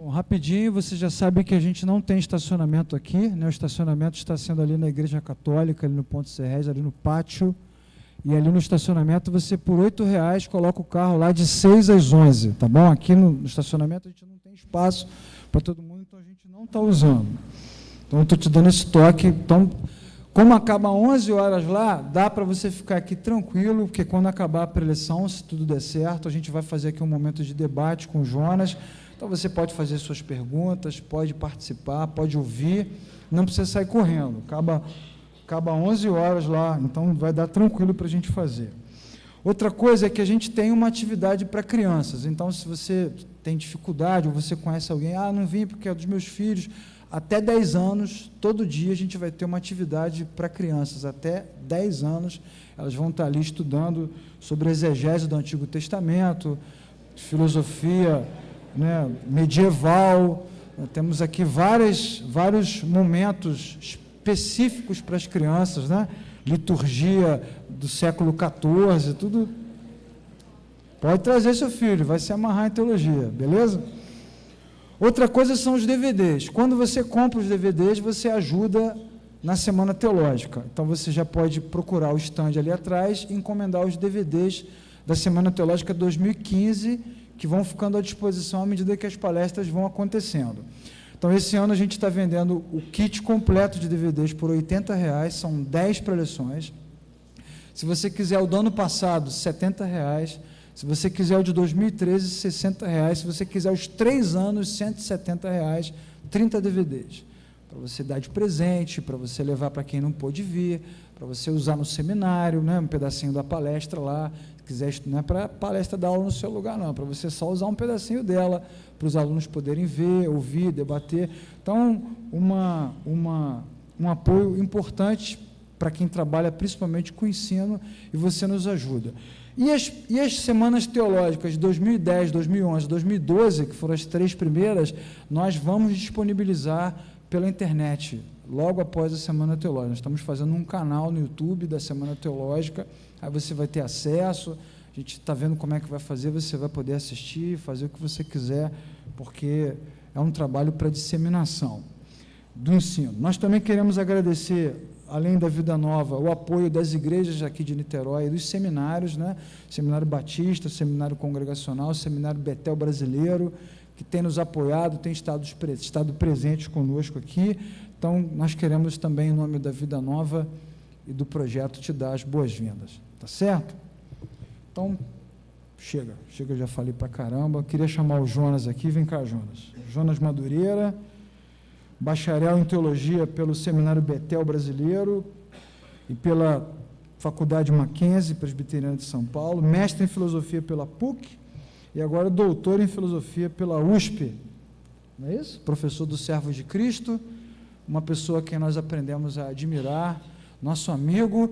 Bom, rapidinho, você já sabe que a gente não tem estacionamento aqui, né? O estacionamento está sendo ali na Igreja Católica, ali no Ponto Serrés, ali no pátio, e ali no estacionamento você, por R$8, coloca o carro lá de 6 às 11, tá bom? Aqui no estacionamento a gente não tem espaço para todo mundo, então a gente não está usando. Então eu estou te dando esse toque. Então, como acaba 11 horas lá, dá para você ficar aqui tranquilo, porque quando acabar a preleção, se tudo der certo, a gente vai fazer aqui um momento de debate com o Jonas. Então você pode fazer suas perguntas, pode participar, pode ouvir, não precisa sair correndo. Acaba 11 horas lá, então vai dar tranquilo para a gente fazer. Outra coisa é que a gente tem uma atividade para crianças, então se você tem dificuldade, ou você conhece alguém, não vim porque é dos meus filhos, até 10 anos, todo dia a gente vai ter uma atividade para crianças, até 10 anos, elas vão estar ali estudando sobre a exegese do Antigo Testamento, filosofia, né, medieval. Temos aqui vários momentos específicos para as crianças, né? Liturgia do século XIV, tudo. Pode trazer seu filho, vai se amarrar em teologia, beleza? Outra coisa são os DVDs. Quando você compra os DVDs, você ajuda na Semana Teológica. Então, você já pode procurar o stand ali atrás e encomendar os DVDs da Semana Teológica 2015, que vão ficando à disposição à medida que as palestras vão acontecendo. Então, esse ano a gente está vendendo o kit completo de DVDs por R$80, são 10 preleções. Se você quiser o do ano passado, R$70. Se você quiser o de 2013, R$60. Se você quiser os 3 anos, R$170, 30 DVDs. Para você dar de presente, para você levar para quem não pôde vir, para você usar no seminário, né, um pedacinho da palestra lá. Se quiser, não é para a palestra dar aula no seu lugar, não, é para você só usar um pedacinho dela, para os alunos poderem ver, ouvir, debater. Então, um apoio importante para quem trabalha principalmente com ensino, e você nos ajuda. E as semanas teológicas de 2010, 2011, 2012, que foram as 3 primeiras, nós vamos disponibilizar pela internet, logo após a Semana Teológica. Nós estamos fazendo um canal no YouTube da Semana Teológica, aí você vai ter acesso, a gente está vendo como é que vai fazer, você vai poder assistir, fazer o que você quiser, porque é um trabalho para disseminação do ensino. Nós também queremos agradecer, além da Vida Nova, o apoio das igrejas aqui de Niterói, dos seminários, né? Seminário Batista, Seminário Congregacional, Seminário Betel Brasileiro, que tem nos apoiado, tem estado presentes conosco aqui. Então, nós queremos também, em nome da Vida Nova e do projeto, te dar as boas-vindas. Tá certo? Então, chega, já falei para caramba. Queria chamar o Jonas aqui. Vem cá, Jonas. Jonas Madureira, bacharel em Teologia pelo Seminário Betel Brasileiro e pela Faculdade Mackenzie Presbiteriana de São Paulo, mestre em Filosofia pela PUC e agora doutor em Filosofia pela USP, não é isso? Professor do Servos de Cristo, uma pessoa que nós aprendemos a admirar, nosso amigo,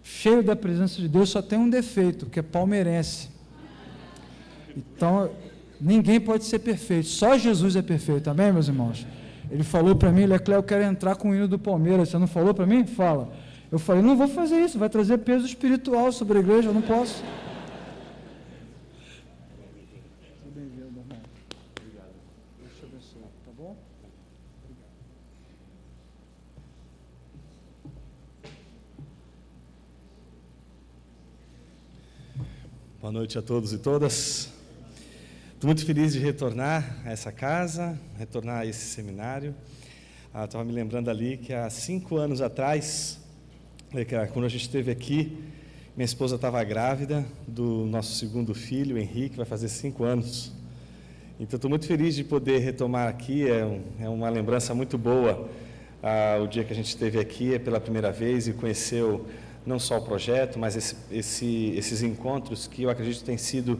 cheio da presença de Deus, só tem um defeito, que é palmeirense. Então, ninguém pode ser perfeito, só Jesus é perfeito, amém, meus irmãos? Ele falou para mim, Leclerc, eu quero entrar com o hino do Palmeiras. Você não falou para mim? Fala. Eu falei, não vou fazer isso, vai trazer peso espiritual sobre a igreja, eu não posso. Seja bem-vindo, irmão. Obrigado. Deus te abençoe, tá bom? Obrigado. Boa noite a todos e todas. Estou muito feliz de retornar a essa casa, retornar a esse seminário. Estava me lembrando ali que há 5 anos atrás, quando a gente esteve aqui, minha esposa estava grávida do nosso segundo filho, Henrique, vai fazer 5 anos. Então, estou muito feliz de poder retomar aqui, é uma lembrança muito boa. O dia que a gente esteve aqui pela primeira vez e conheceu não só o projeto, mas esses encontros que eu acredito têm sido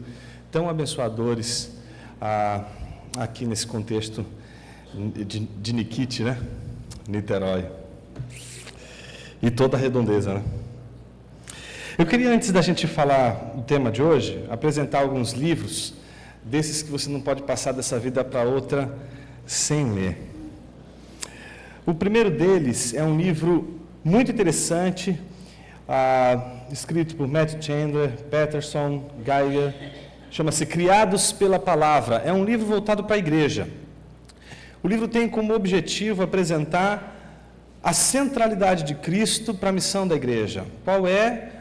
tão abençoadores aqui nesse contexto de Nikit, né? Niterói. E toda a redondeza, né? Eu queria, antes da gente falar o tema de hoje, apresentar alguns livros desses que você não pode passar dessa vida para outra sem ler. O primeiro deles é um livro muito interessante, escrito por Matt Chandler, Peterson, Geiger, chama-se Criados pela Palavra. É um livro voltado para a igreja. O livro tem como objetivo apresentar a centralidade de Cristo para a missão da igreja. Qual é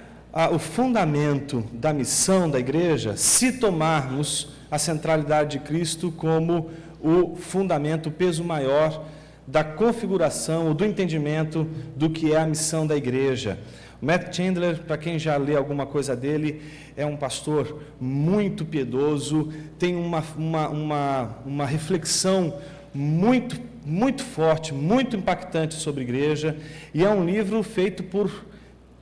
o fundamento da missão da igreja se tomarmos a centralidade de Cristo como o fundamento, o peso maior da configuração ou do entendimento do que é a missão da igreja. O Matt Chandler, para quem já lê alguma coisa dele, é um pastor muito piedoso, tem uma reflexão muito forte, muito impactante sobre a igreja, e é um livro feito por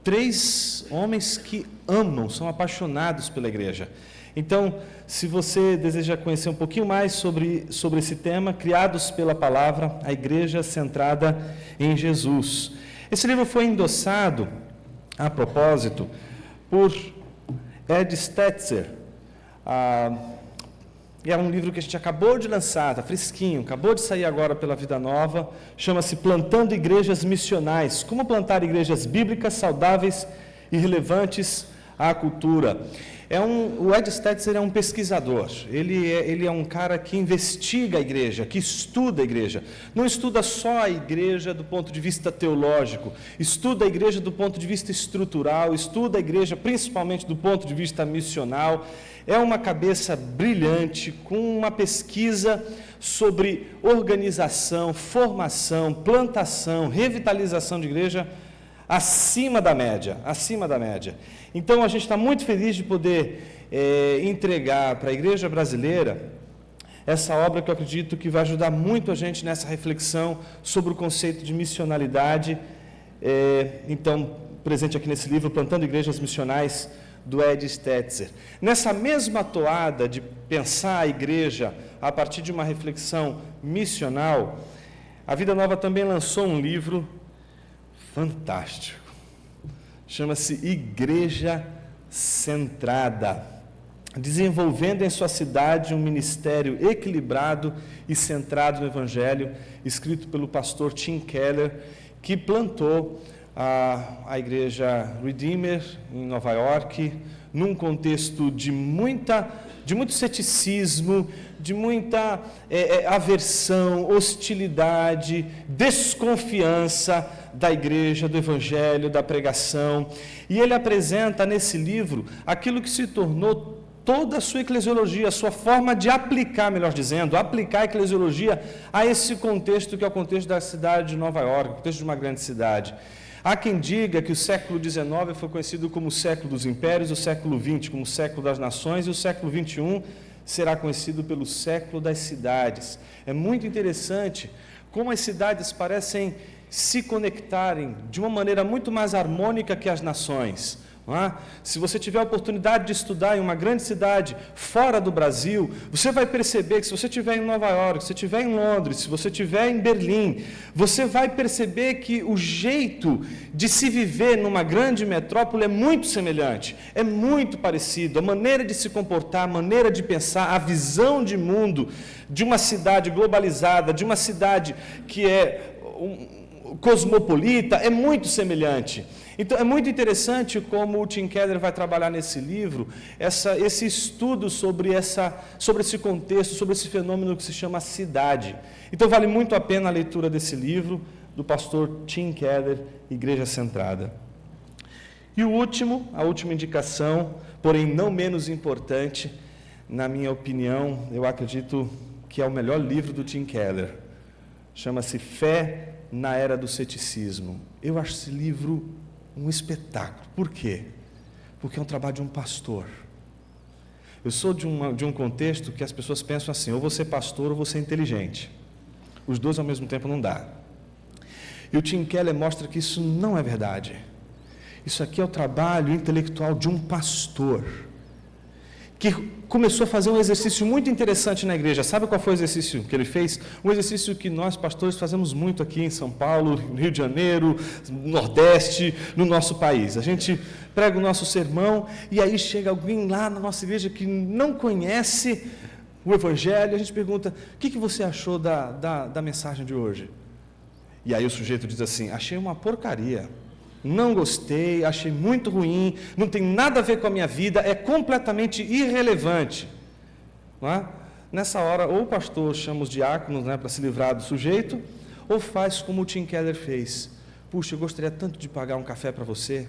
3 homens que amam, são apaixonados pela igreja. Então, se você deseja conhecer um pouquinho mais sobre esse tema, Criados pela Palavra, a Igreja Centrada em Jesus. Esse livro foi endossado, a propósito, por Ed Stetzer. É um livro que a gente acabou de lançar, está fresquinho, acabou de sair agora pela Vida Nova, chama-se Plantando Igrejas Missionais, como plantar igrejas bíblicas, saudáveis e relevantes à cultura. O Ed Stetzer é um pesquisador, ele é um cara que investiga a igreja, que estuda a igreja. Não estuda só a igreja do ponto de vista teológico, estuda a igreja do ponto de vista estrutural, estuda a igreja principalmente do ponto de vista missional. É uma cabeça brilhante, com uma pesquisa sobre organização, formação, plantação, revitalização de igreja acima da média. Então, a gente está muito feliz de poder entregar para a igreja brasileira essa obra que eu acredito que vai ajudar muito a gente nessa reflexão sobre o conceito de missionalidade. Então, presente aqui nesse livro, Plantando Igrejas Missionais, do Ed Stetzer. Nessa mesma toada de pensar a igreja a partir de uma reflexão missional, a Vida Nova também lançou um livro fantástico. Chama-se Igreja Centrada, desenvolvendo em sua cidade um ministério equilibrado e centrado no Evangelho, escrito pelo pastor Tim Keller, que plantou a igreja Redeemer em Nova York, num contexto de muito ceticismo, de muita aversão, hostilidade, desconfiança da igreja, do evangelho, da pregação. E ele apresenta nesse livro aquilo que se tornou toda a sua eclesiologia, a sua forma de aplicar, melhor dizendo, aplicar a eclesiologia a esse contexto que é o contexto da cidade de Nova York, o contexto de uma grande cidade. Há quem diga que o século XIX foi conhecido como o século dos impérios, o século XX como o século das nações, e o século XXI será conhecido pelo século das cidades. É muito interessante como as cidades parecem se conectarem de uma maneira muito mais harmônica que as nações. Se você tiver a oportunidade de estudar em uma grande cidade fora do Brasil, você vai perceber que se você estiver em Nova York, se você estiver em Londres, se você estiver em Berlim, você vai perceber que o jeito de se viver numa grande metrópole é muito semelhante, é muito parecido. A maneira de se comportar, a maneira de pensar, a visão de mundo de uma cidade globalizada, de uma cidade que é cosmopolita, é muito semelhante. Então, é muito interessante como o Tim Keller vai trabalhar nesse livro, esse estudo sobre esse contexto, sobre esse fenômeno que se chama cidade. Então, vale muito a pena a leitura desse livro, do pastor Tim Keller, Igreja Centrada. E a última indicação, porém não menos importante, na minha opinião, eu acredito que é o melhor livro do Tim Keller. Chama-se Fé na Era do Ceticismo. Eu acho esse livro um espetáculo. Por quê? Porque é um trabalho de um pastor. Eu sou de um contexto que as pessoas pensam assim, ou você é pastor ou você é inteligente. Os dois ao mesmo tempo não dá. E o Tim Keller mostra que isso não é verdade. Isso aqui é o trabalho intelectual de um pastor, que começou a fazer um exercício muito interessante na igreja. Sabe qual foi o exercício que ele fez? Um exercício que nós, pastores, fazemos muito aqui em São Paulo, no Rio de Janeiro, no Nordeste, no nosso país. A gente prega o nosso sermão e aí chega alguém lá na nossa igreja que não conhece o Evangelho, e a gente pergunta, o que você achou da mensagem de hoje? E aí o sujeito diz assim, achei uma porcaria. Não gostei, achei muito ruim, não tem nada a ver com a minha vida, é completamente irrelevante. Não é? nessa hora, ou o pastor chama os diáconos, né, para se livrar do sujeito, ou faz como o Tim Keller fez. Puxa, eu gostaria tanto de pagar um café para você.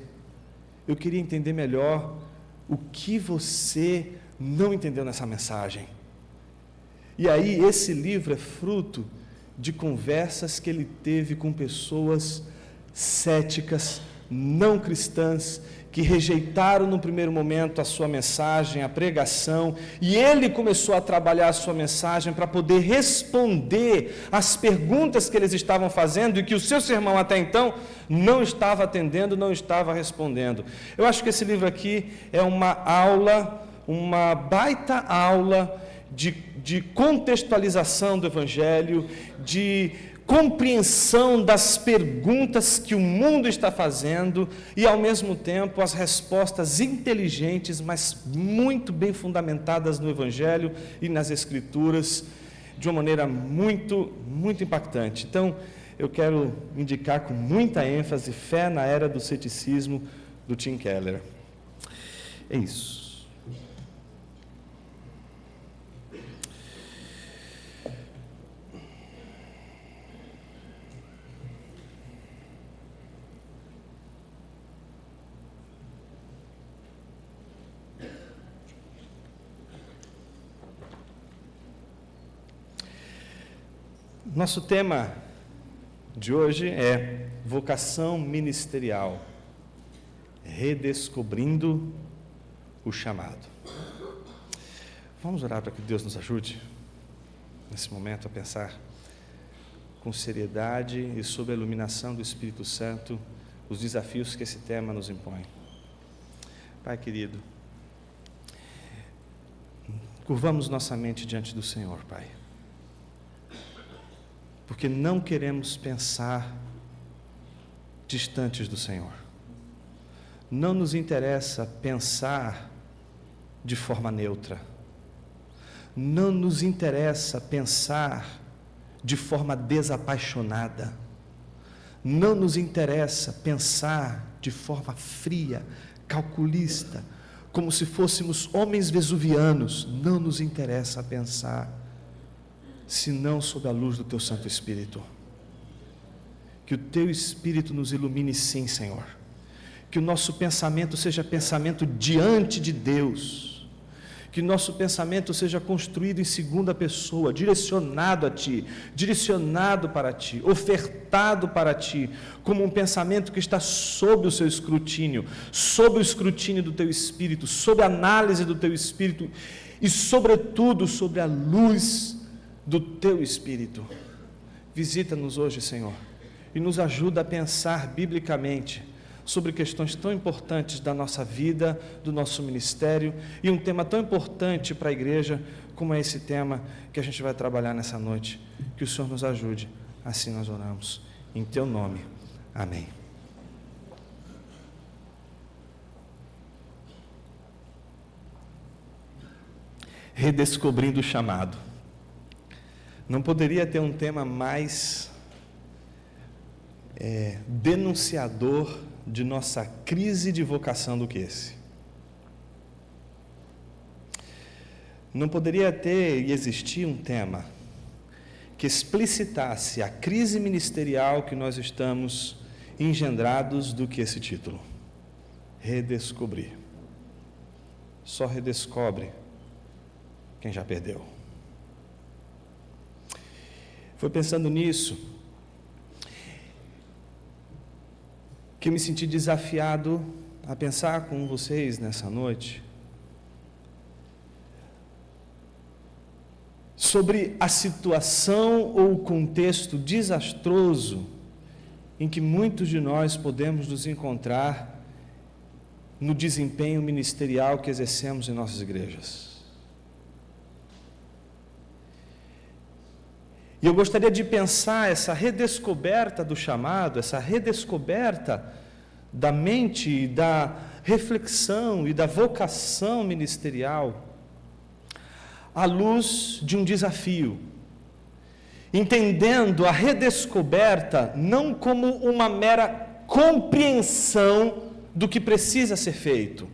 Eu queria entender melhor o que você não entendeu nessa mensagem. E aí, esse livro é fruto de conversas que ele teve com pessoas céticas, não cristãs, que rejeitaram no primeiro momento a sua mensagem, a pregação, e ele começou a trabalhar a sua mensagem para poder responder às perguntas que eles estavam fazendo e que o seu sermão até então não estava atendendo, não estava respondendo. Eu acho que esse livro aqui é uma aula, uma baita aula de contextualização do Evangelho, de compreensão das perguntas que o mundo está fazendo e, ao mesmo tempo, as respostas inteligentes, mas muito bem fundamentadas no Evangelho e nas Escrituras, de uma maneira muito, muito impactante. Então, eu quero indicar com muita ênfase Fé na Era do Ceticismo, do Tim Keller. É isso. Nosso tema de hoje é vocação ministerial, redescobrindo o chamado. Vamos orar para que Deus nos ajude, nesse momento, a pensar com seriedade e sob a iluminação do Espírito Santo, os desafios que esse tema nos impõe. Pai querido, curvamos nossa mente diante do Senhor, Pai, porque não queremos pensar distantes do Senhor. Não nos interessa pensar de forma neutra. Não nos interessa pensar de forma desapaixonada. Não nos interessa pensar de forma fria, calculista, como se fôssemos homens vesuvianos. Não nos interessa pensar senão sob a luz do Teu Santo Espírito. Que o Teu Espírito nos ilumine, sim, Senhor. Que o nosso pensamento seja pensamento diante de Deus. Que o nosso pensamento seja construído em segunda pessoa, direcionado a Ti, direcionado para Ti, ofertado para Ti, como um pensamento que está sob o Seu escrutínio, sob o escrutínio do Teu Espírito, sob a análise do Teu Espírito e, sobretudo, sobre a luz do Teu Espírito. Visita-nos hoje, Senhor, e nos ajuda a pensar biblicamente sobre questões tão importantes da nossa vida, do nosso ministério, e um tema tão importante para a igreja, como é esse tema que a gente vai trabalhar nessa noite. Que o Senhor nos ajude, assim nós oramos, em Teu nome, amém. Redescobrindo o chamado. Não poderia ter um tema mais denunciador de nossa crise de vocação do que esse. Não poderia ter e existir um tema que explicitasse a crise ministerial que nós estamos engendrados do que esse título. Redescobrir. Só redescobre quem já perdeu. Foi pensando nisso que eu me senti desafiado a pensar com vocês nessa noite sobre a situação ou o contexto desastroso em que muitos de nós podemos nos encontrar no desempenho ministerial que exercemos em nossas igrejas. E eu gostaria de pensar essa redescoberta do chamado, essa redescoberta da mente, da reflexão e da vocação ministerial, à luz de um desafio, entendendo a redescoberta não como uma mera compreensão do que precisa ser feito,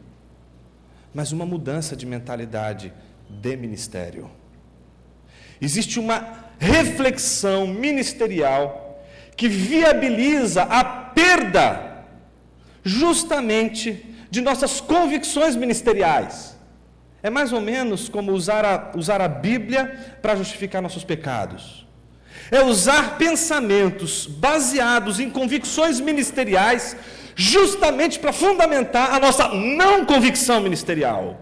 mas uma mudança de mentalidade de ministério. existe uma reflexão ministerial que viabiliza a perda justamente de nossas convicções ministeriais. É mais ou menos como usar a Bíblia para justificar nossos pecados. É usar pensamentos baseados em convicções ministeriais justamente para fundamentar a nossa não convicção ministerial.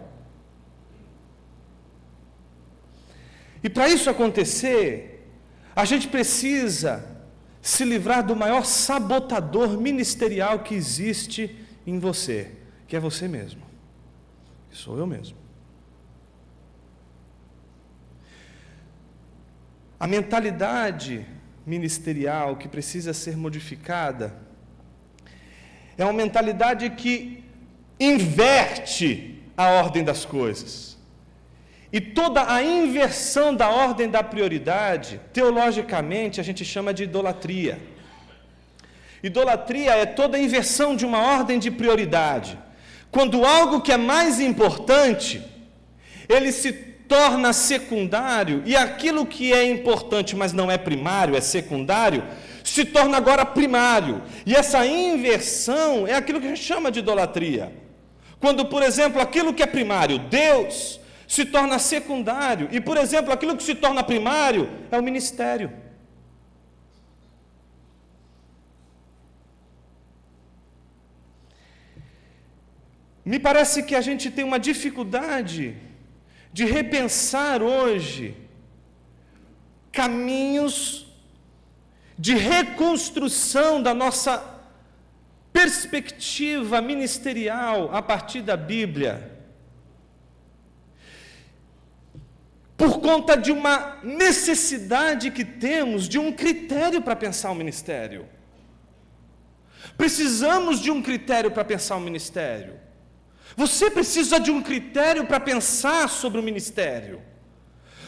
E para isso acontecer, a gente precisa se livrar do maior sabotador ministerial que existe em você, que é você mesmo, que sou eu mesmo. A mentalidade ministerial que precisa ser modificada é uma mentalidade que inverte a ordem das coisas. E toda a inversão da ordem da prioridade, teologicamente, a gente chama de idolatria. Idolatria é toda a inversão de uma ordem de prioridade. Quando algo que é mais importante, ele se torna secundário, e aquilo que é importante, mas não é primário, é secundário, se torna agora primário. E essa inversão é aquilo que a gente chama de idolatria. Quando, por exemplo, aquilo que é primário, Deus, se torna secundário, e, por exemplo, aquilo que se torna primário é o ministério. Me parece que a gente tem uma dificuldade de repensar hoje caminhos de reconstrução da nossa perspectiva ministerial a partir da Bíblia, por conta de uma necessidade que temos de um critério para pensar o ministério. Precisamos de um critério para pensar o ministério. Você precisa de um critério para pensar sobre o ministério.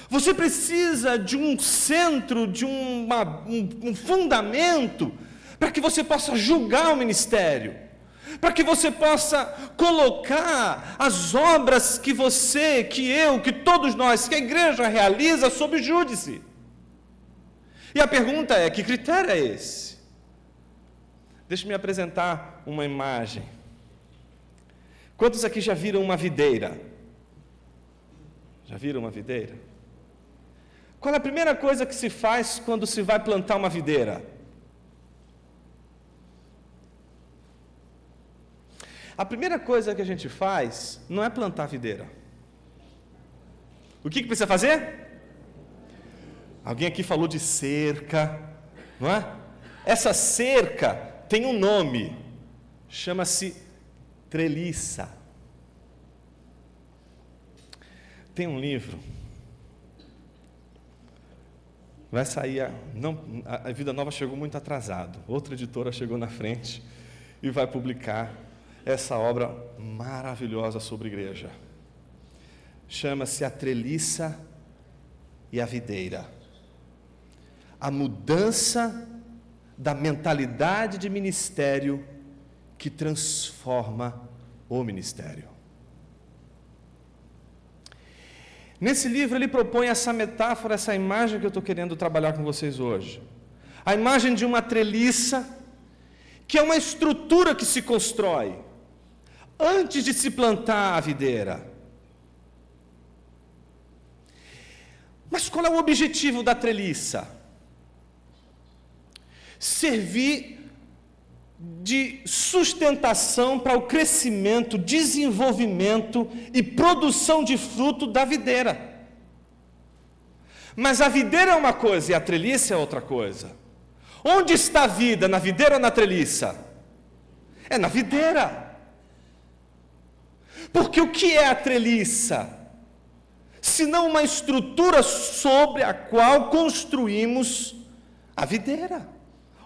Você precisa de um centro, de um fundamento, para que você possa julgar o ministério, para que você possa colocar as obras que você, que eu, que todos nós, que a igreja realiza sob júdice. E a pergunta é, que critério é esse? Deixe-me apresentar uma imagem. Quantos aqui já viram uma videira? Já viram uma videira? Qual é a primeira coisa que se faz quando se vai plantar uma videira? A primeira coisa que a gente faz não é plantar videira. O que precisa fazer? Alguém aqui falou de cerca, não é? Essa cerca tem um nome, chama-se treliça. Tem um livro, vai sair, a Vida Nova chegou muito atrasado, outra editora chegou na frente e vai publicar essa obra maravilhosa sobre igreja. Chama-se A Treliça e a Videira. A mudança da mentalidade de ministério que transforma o ministério. Nesse livro ele propõe essa metáfora, essa imagem que eu estou querendo trabalhar com vocês hoje. A imagem de uma treliça, que é uma estrutura que se constrói antes de se plantar a videira. Mas qual é o objetivo da treliça? Servir de sustentação para o crescimento, desenvolvimento e produção de fruto da videira. Mas a videira é uma coisa e a treliça é outra coisa. Onde está a vida? Na videira ou na treliça? É na videira. Porque o que é a treliça? Senão uma estrutura sobre a qual construímos a videira,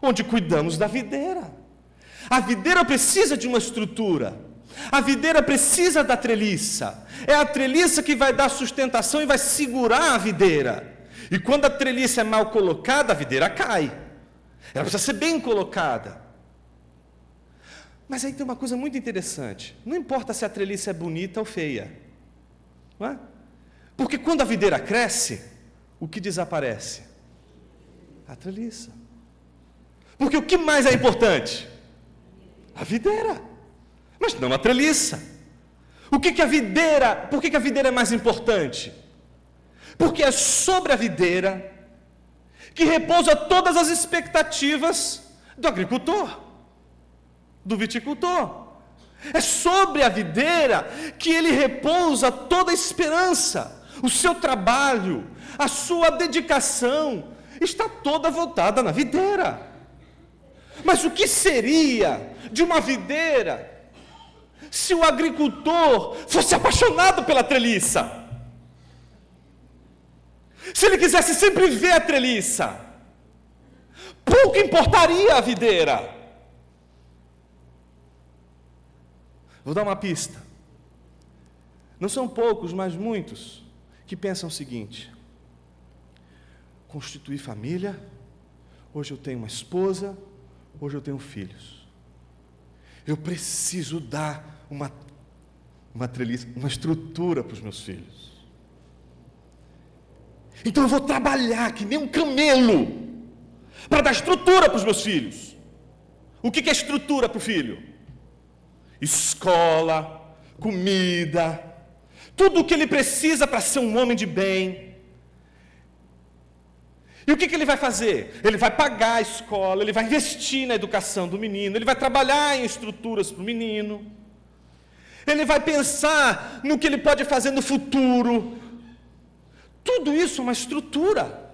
onde cuidamos da videira. A videira precisa de uma estrutura. A videira precisa da treliça. É a treliça que vai dar sustentação e vai segurar a videira. E quando a treliça é mal colocada, a videira cai. Ela precisa ser bem colocada. Mas aí tem uma coisa muito interessante. Não importa se a treliça é bonita ou feia. Não é? Porque quando a videira cresce, o que desaparece? A treliça. Porque o que mais é importante? A videira, mas não a treliça. Por que a videira é mais importante? Porque é sobre a videira que repousa todas as expectativas do agricultor, do viticultor. É sobre a videira que ele repousa toda a esperança. O seu trabalho, a sua dedicação está toda voltada na videira. Mas o que seria de uma videira se o agricultor fosse apaixonado pela treliça? Se ele quisesse sempre ver a treliça, pouco importaria a videira. Vou dar uma pista. Não são poucos, mas muitos, que pensam o seguinte: constituir família, hoje eu tenho uma esposa, hoje eu tenho filhos. Eu preciso dar uma treliça, uma estrutura para os meus filhos. Então eu vou trabalhar que nem um camelo para dar estrutura para os meus filhos. O que é estrutura para o filho? Escola, comida, tudo o que ele precisa para ser um homem de bem. E o que ele vai fazer? Ele vai pagar a escola, ele vai investir na educação do menino, ele vai trabalhar em estruturas para o menino, ele vai pensar no que ele pode fazer no futuro. Tudo isso é uma estrutura.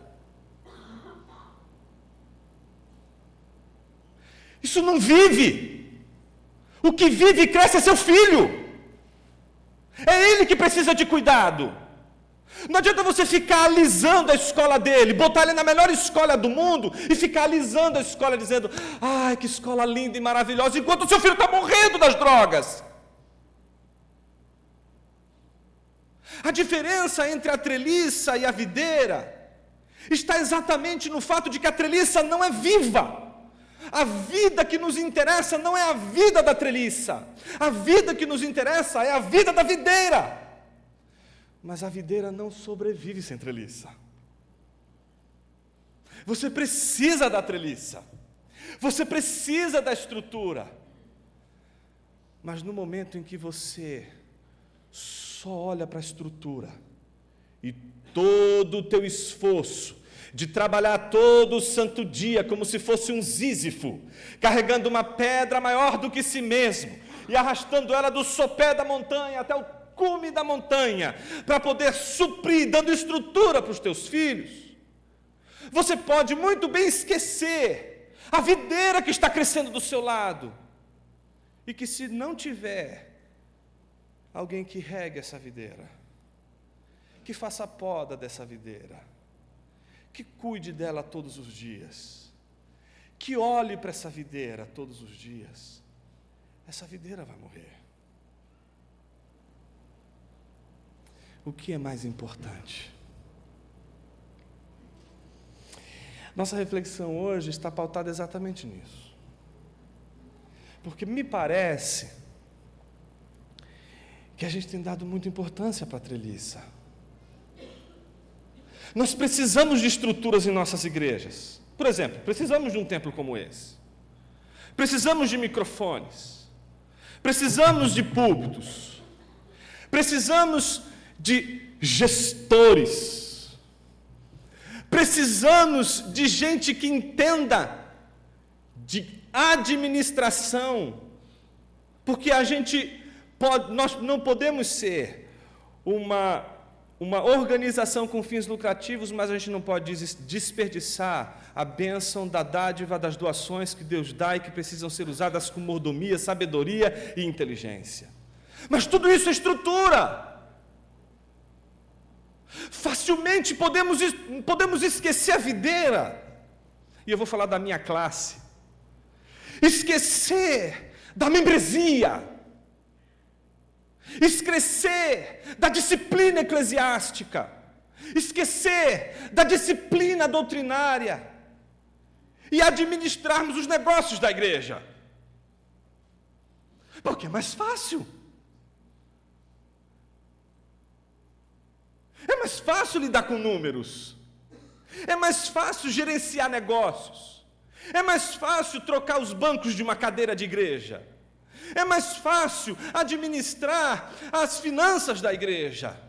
Isso não vive. O que vive e cresce é seu filho. É ele que precisa de cuidado. Não adianta você ficar alisando a escola dele, botar ele na melhor escola do mundo e ficar alisando a escola dizendo: ai, que escola linda e maravilhosa, enquanto o seu filho está morrendo das drogas. A diferença entre a treliça e a videira está exatamente no fato de que a treliça não é viva. A vida que nos interessa não é a vida da treliça. A vida que nos interessa é a vida da videira. Mas a videira não sobrevive sem treliça. Você precisa da treliça. Você precisa da estrutura. Mas no momento em que você só olha para a estrutura e todo o teu esforço de trabalhar todo o santo dia como se fosse um Sísifo, carregando uma pedra maior do que si mesmo e arrastando ela do sopé da montanha até o cume da montanha, para poder suprir, dando estrutura para os teus filhos, você pode muito bem esquecer a videira que está crescendo do seu lado, e que se não tiver alguém que regue essa videira, que faça a poda dessa videira, que cuide dela todos os dias, que olhe para essa videira todos os dias, essa videira vai morrer. O que é mais importante? Nossa reflexão hoje está pautada exatamente nisso. Porque me parece que a gente tem dado muita importância para a treliça. Nós precisamos de estruturas em nossas igrejas. Por exemplo, precisamos de um templo como esse. Precisamos de microfones. Precisamos de púlpitos. Precisamos de gestores. Precisamos de gente que entenda de administração, porque nós não podemos ser uma organização com fins lucrativos, mas a gente não pode desperdiçar a bênção da dádiva das doações que Deus dá e que precisam ser usadas com mordomia, sabedoria e inteligência. Mas tudo isso é estrutura. Facilmente podemos esquecer a videira, e eu vou falar da minha classe, esquecer da membresia, esquecer da disciplina eclesiástica, esquecer da disciplina doutrinária e administrarmos os negócios da igreja, porque é mais fácil. É mais fácil lidar com números. É mais fácil gerenciar negócios. É mais fácil trocar os bancos de uma cadeira de igreja. É mais fácil administrar as finanças da igreja.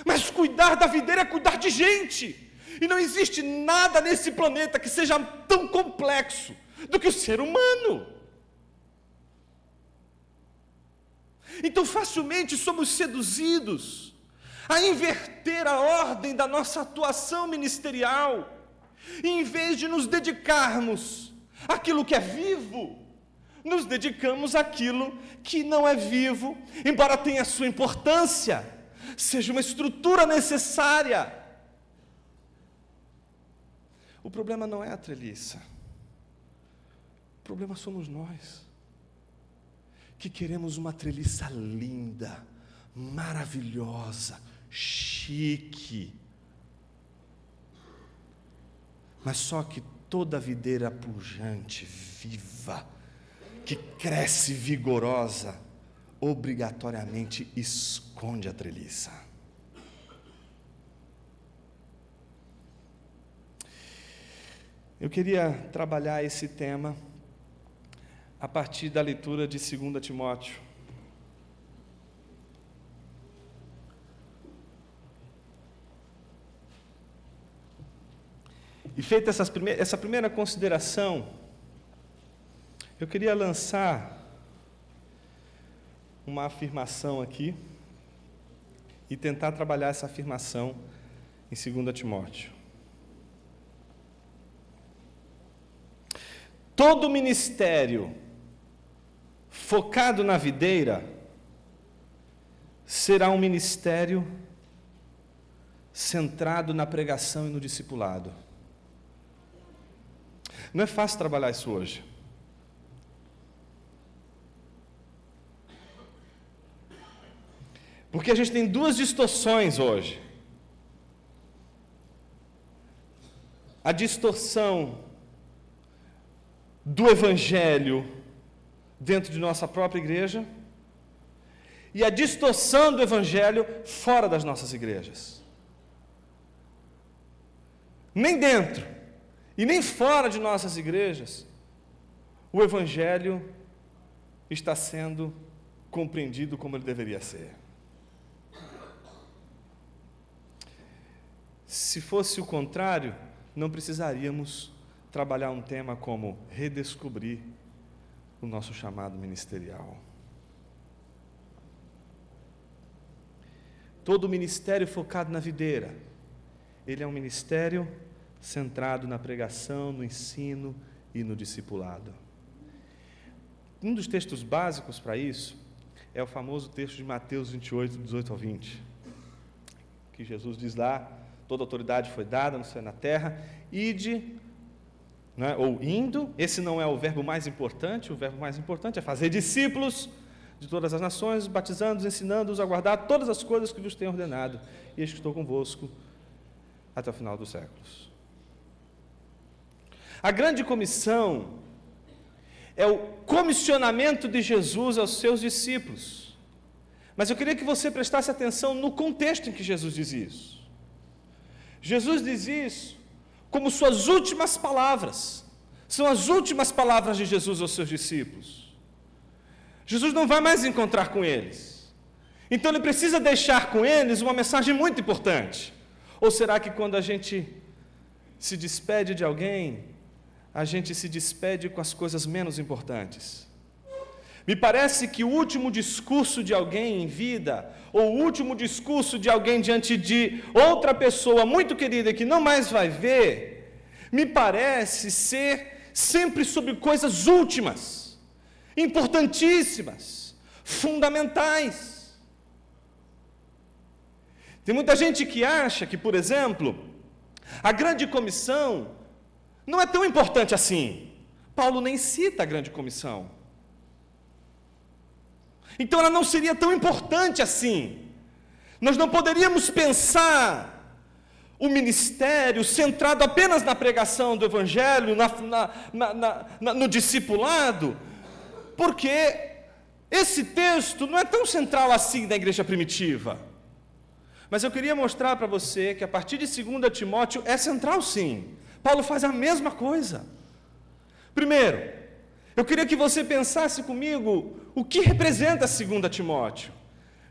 Mas cuidar da videira é cuidar de gente. E não existe nada nesse planeta que seja tão complexo do que o ser humano. Então facilmente somos seduzidos a inverter a ordem da nossa atuação ministerial. E em vez de nos dedicarmos àquilo que é vivo, nos dedicamos àquilo que não é vivo, embora tenha sua importância, seja uma estrutura necessária. O problema não é a treliça. O problema somos nós, que queremos uma treliça linda, maravilhosa, chique. Mas só que toda videira pujante, viva, que cresce vigorosa, obrigatoriamente esconde a treliça. Eu queria trabalhar esse tema a partir da leitura de 2 Timóteo. E feita essa primeira consideração, eu queria lançar uma afirmação aqui e tentar trabalhar essa afirmação em 2 Timóteo. Todo ministério focado na videira será um ministério centrado na pregação e no discipulado. Não é fácil trabalhar isso hoje. Porque a gente tem duas distorções hoje. A distorção do Evangelho dentro de nossa própria igreja e a distorção do Evangelho fora das nossas igrejas. Nem dentro e nem fora de nossas igrejas o Evangelho está sendo compreendido como ele deveria ser. Se fosse o contrário, não precisaríamos trabalhar um tema como redescobrir o nosso chamado ministerial. Todo ministério focado na videira, ele é um ministério centrado na pregação, no ensino e no discipulado. Um dos textos básicos para isso é o famoso texto de Mateus 28, 18 ao 20, que Jesus diz lá: toda autoridade foi dada no céu e na terra, ide, né, ou indo. Esse não é o verbo mais importante, o verbo mais importante é fazer discípulos de todas as nações, batizando-os, ensinando-os a guardar todas as coisas que vos tenho ordenado, e eis que estou convosco até o final dos séculos. A grande comissão é o comissionamento de Jesus aos seus discípulos. Mas eu queria que você prestasse atenção no contexto em que Jesus diz isso. Jesus diz isso como suas últimas palavras. São as últimas palavras de Jesus aos seus discípulos. Jesus não vai mais encontrar com eles. Então ele precisa deixar com eles uma mensagem muito importante. Ou será que quando a gente se despede de alguém, a gente se despede com as coisas menos importantes? Me parece que o último discurso de alguém em vida, ou o último discurso de alguém diante de outra pessoa muito querida que não mais vai ver, me parece ser sempre sobre coisas últimas, importantíssimas, fundamentais. Tem muita gente que acha que, por exemplo, a grande comissão não é tão importante assim. Paulo nem cita a grande comissão. Então ela não seria tão importante assim. Nós não poderíamos pensar o ministério centrado apenas na pregação do Evangelho, no discipulado, porque esse texto não é tão central assim na igreja primitiva. Mas eu queria mostrar para você que a partir de 2 Timóteo é central sim. Paulo faz a mesma coisa. Primeiro, eu queria que você pensasse comigo o que representa 2 Timóteo.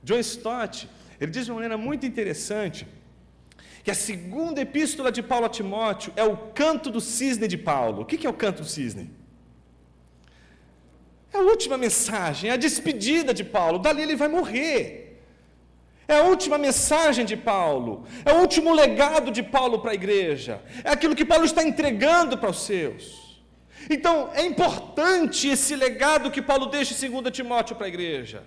John Stott, ele diz de uma maneira muito interessante que a segunda epístola de Paulo a Timóteo é o canto do cisne de Paulo. O que é o canto do cisne? É a última mensagem, é a despedida de Paulo. Dali ele vai morrer. É a última mensagem de Paulo. É o último legado de Paulo para a igreja. É aquilo que Paulo está entregando para os seus. Então, é importante esse legado que Paulo deixa em 2 Timóteo para a igreja.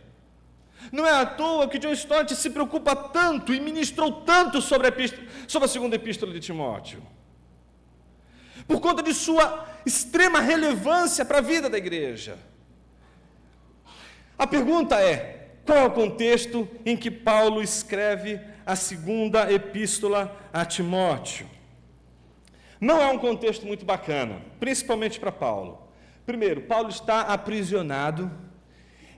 Não é à toa que John Stott se preocupa tanto e ministrou tanto sobre a segunda epístola de Timóteo. Por conta de sua extrema relevância para a vida da igreja. A pergunta é, qual é o contexto em que Paulo escreve a segunda epístola a Timóteo? Não é um contexto muito bacana, principalmente para Paulo. Primeiro, Paulo está aprisionado.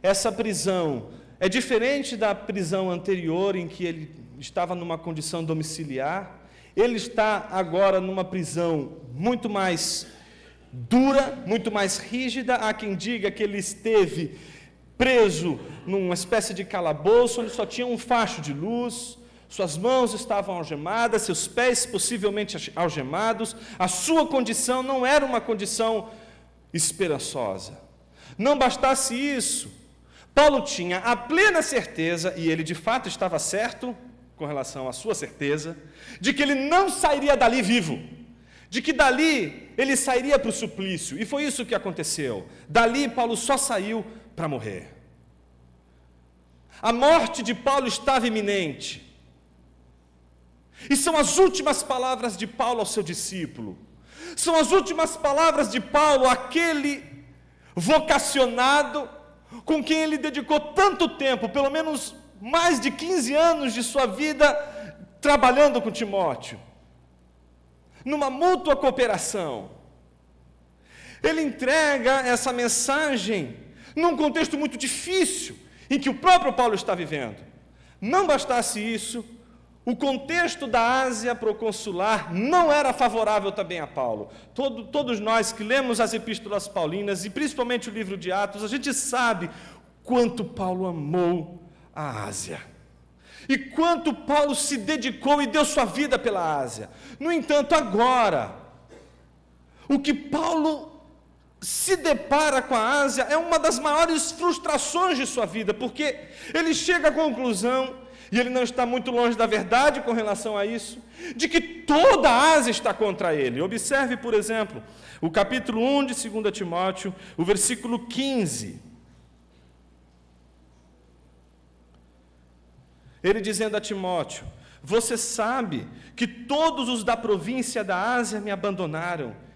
Essa prisão é diferente da prisão anterior, em que ele estava numa condição domiciliar. Ele está agora numa prisão muito mais dura, muito mais rígida. Há quem diga que ele esteve preso numa espécie de calabouço, onde só tinha um facho de luz. Suas mãos estavam algemadas, seus pés possivelmente algemados. A sua condição não era uma condição esperançosa. Não bastasse isso, Paulo tinha a plena certeza, e ele de fato estava certo com relação à sua certeza, de que ele não sairia dali vivo, de que dali ele sairia para o suplício, e foi isso que aconteceu. Dali Paulo só saiu para morrer. A morte de Paulo estava iminente. E são as últimas palavras de Paulo ao seu discípulo. São as últimas palavras de Paulo àquele vocacionado com quem ele dedicou tanto tempo, pelo menos mais de 15 anos de sua vida, trabalhando com Timóteo, numa mútua cooperação. Ele entrega essa mensagem num contexto muito difícil, em que o próprio Paulo está vivendo. Não bastasse isso, o contexto da Ásia proconsular não era favorável também a Paulo. Todos nós que lemos as epístolas paulinas, e principalmente o livro de Atos, a gente sabe quanto Paulo amou a Ásia. E quanto Paulo se dedicou e deu sua vida pela Ásia. No entanto, agora, o que Paulo se depara com a Ásia é uma das maiores frustrações de sua vida, porque ele chega à conclusão, e ele não está muito longe da verdade com relação a isso, de que toda a Ásia está contra ele. Observe, por exemplo, o capítulo 1 de 2 Timóteo, o versículo 15. Ele dizendo a Timóteo: você sabe que todos os da província da Ásia me abandonaram,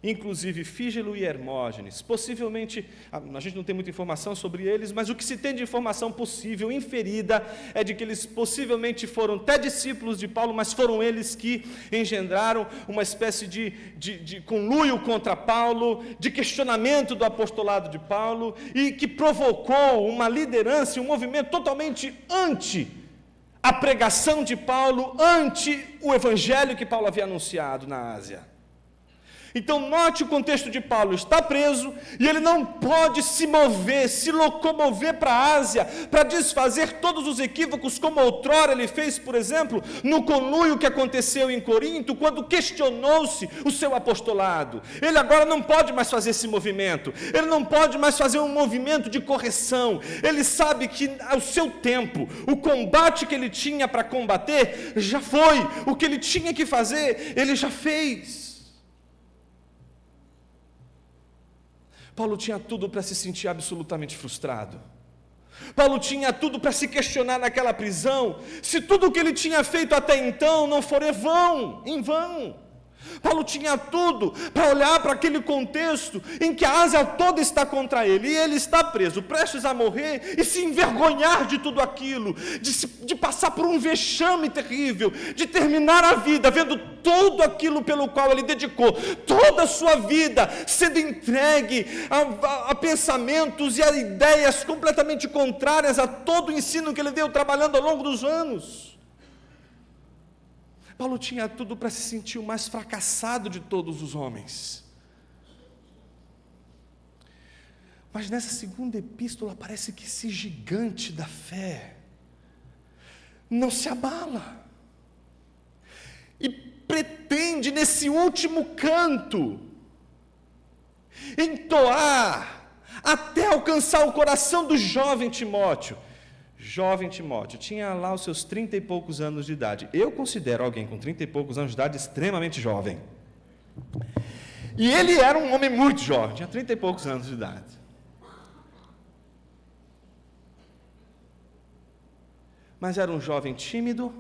inclusive Fígelo e Hermógenes. Possivelmente, a gente não tem muita informação sobre eles, mas o que se tem de informação possível, inferida, é de que eles possivelmente foram até discípulos de Paulo, mas foram eles que engendraram uma espécie de conluio contra Paulo, de questionamento do apostolado de Paulo, e que provocou uma liderança, um movimento totalmente anti a pregação de Paulo, anti o evangelho que Paulo havia anunciado na Ásia. Então, note o contexto de Paulo: está preso e ele não pode se mover, se locomover para a Ásia, para desfazer todos os equívocos, como outrora ele fez, por exemplo, no conluio que aconteceu em Corinto, quando questionou-se o seu apostolado. Ele agora não pode mais fazer esse movimento, ele não pode mais fazer um movimento de correção. Ele sabe que ao seu tempo, o combate que ele tinha para combater já foi, o que ele tinha que fazer, ele já fez. Paulo tinha tudo para se sentir absolutamente frustrado. Paulo tinha tudo para se questionar naquela prisão, se tudo o que ele tinha feito até então não for em vão. Paulo tinha tudo para olhar para aquele contexto em que a Ásia toda está contra ele, e ele está preso, prestes a morrer, e se envergonhar de tudo aquilo, de passar por um vexame terrível, de terminar a vida vendo tudo aquilo pelo qual ele dedicou toda a sua vida sendo entregue a pensamentos e a ideias completamente contrárias a todo o ensino que ele deu trabalhando ao longo dos anos. Paulo tinha tudo para se sentir o mais fracassado de todos os homens. Mas nessa segunda epístola parece que esse gigante da fé não se abala. E pretende nesse último canto entoar até alcançar o coração do jovem Timóteo. Jovem Timóteo, tinha lá os seus 30 e poucos anos de idade. Eu considero alguém com 30 e poucos anos de idade extremamente jovem. E ele era um homem muito jovem, tinha 30 e poucos anos de idade. Mas era um jovem tímido,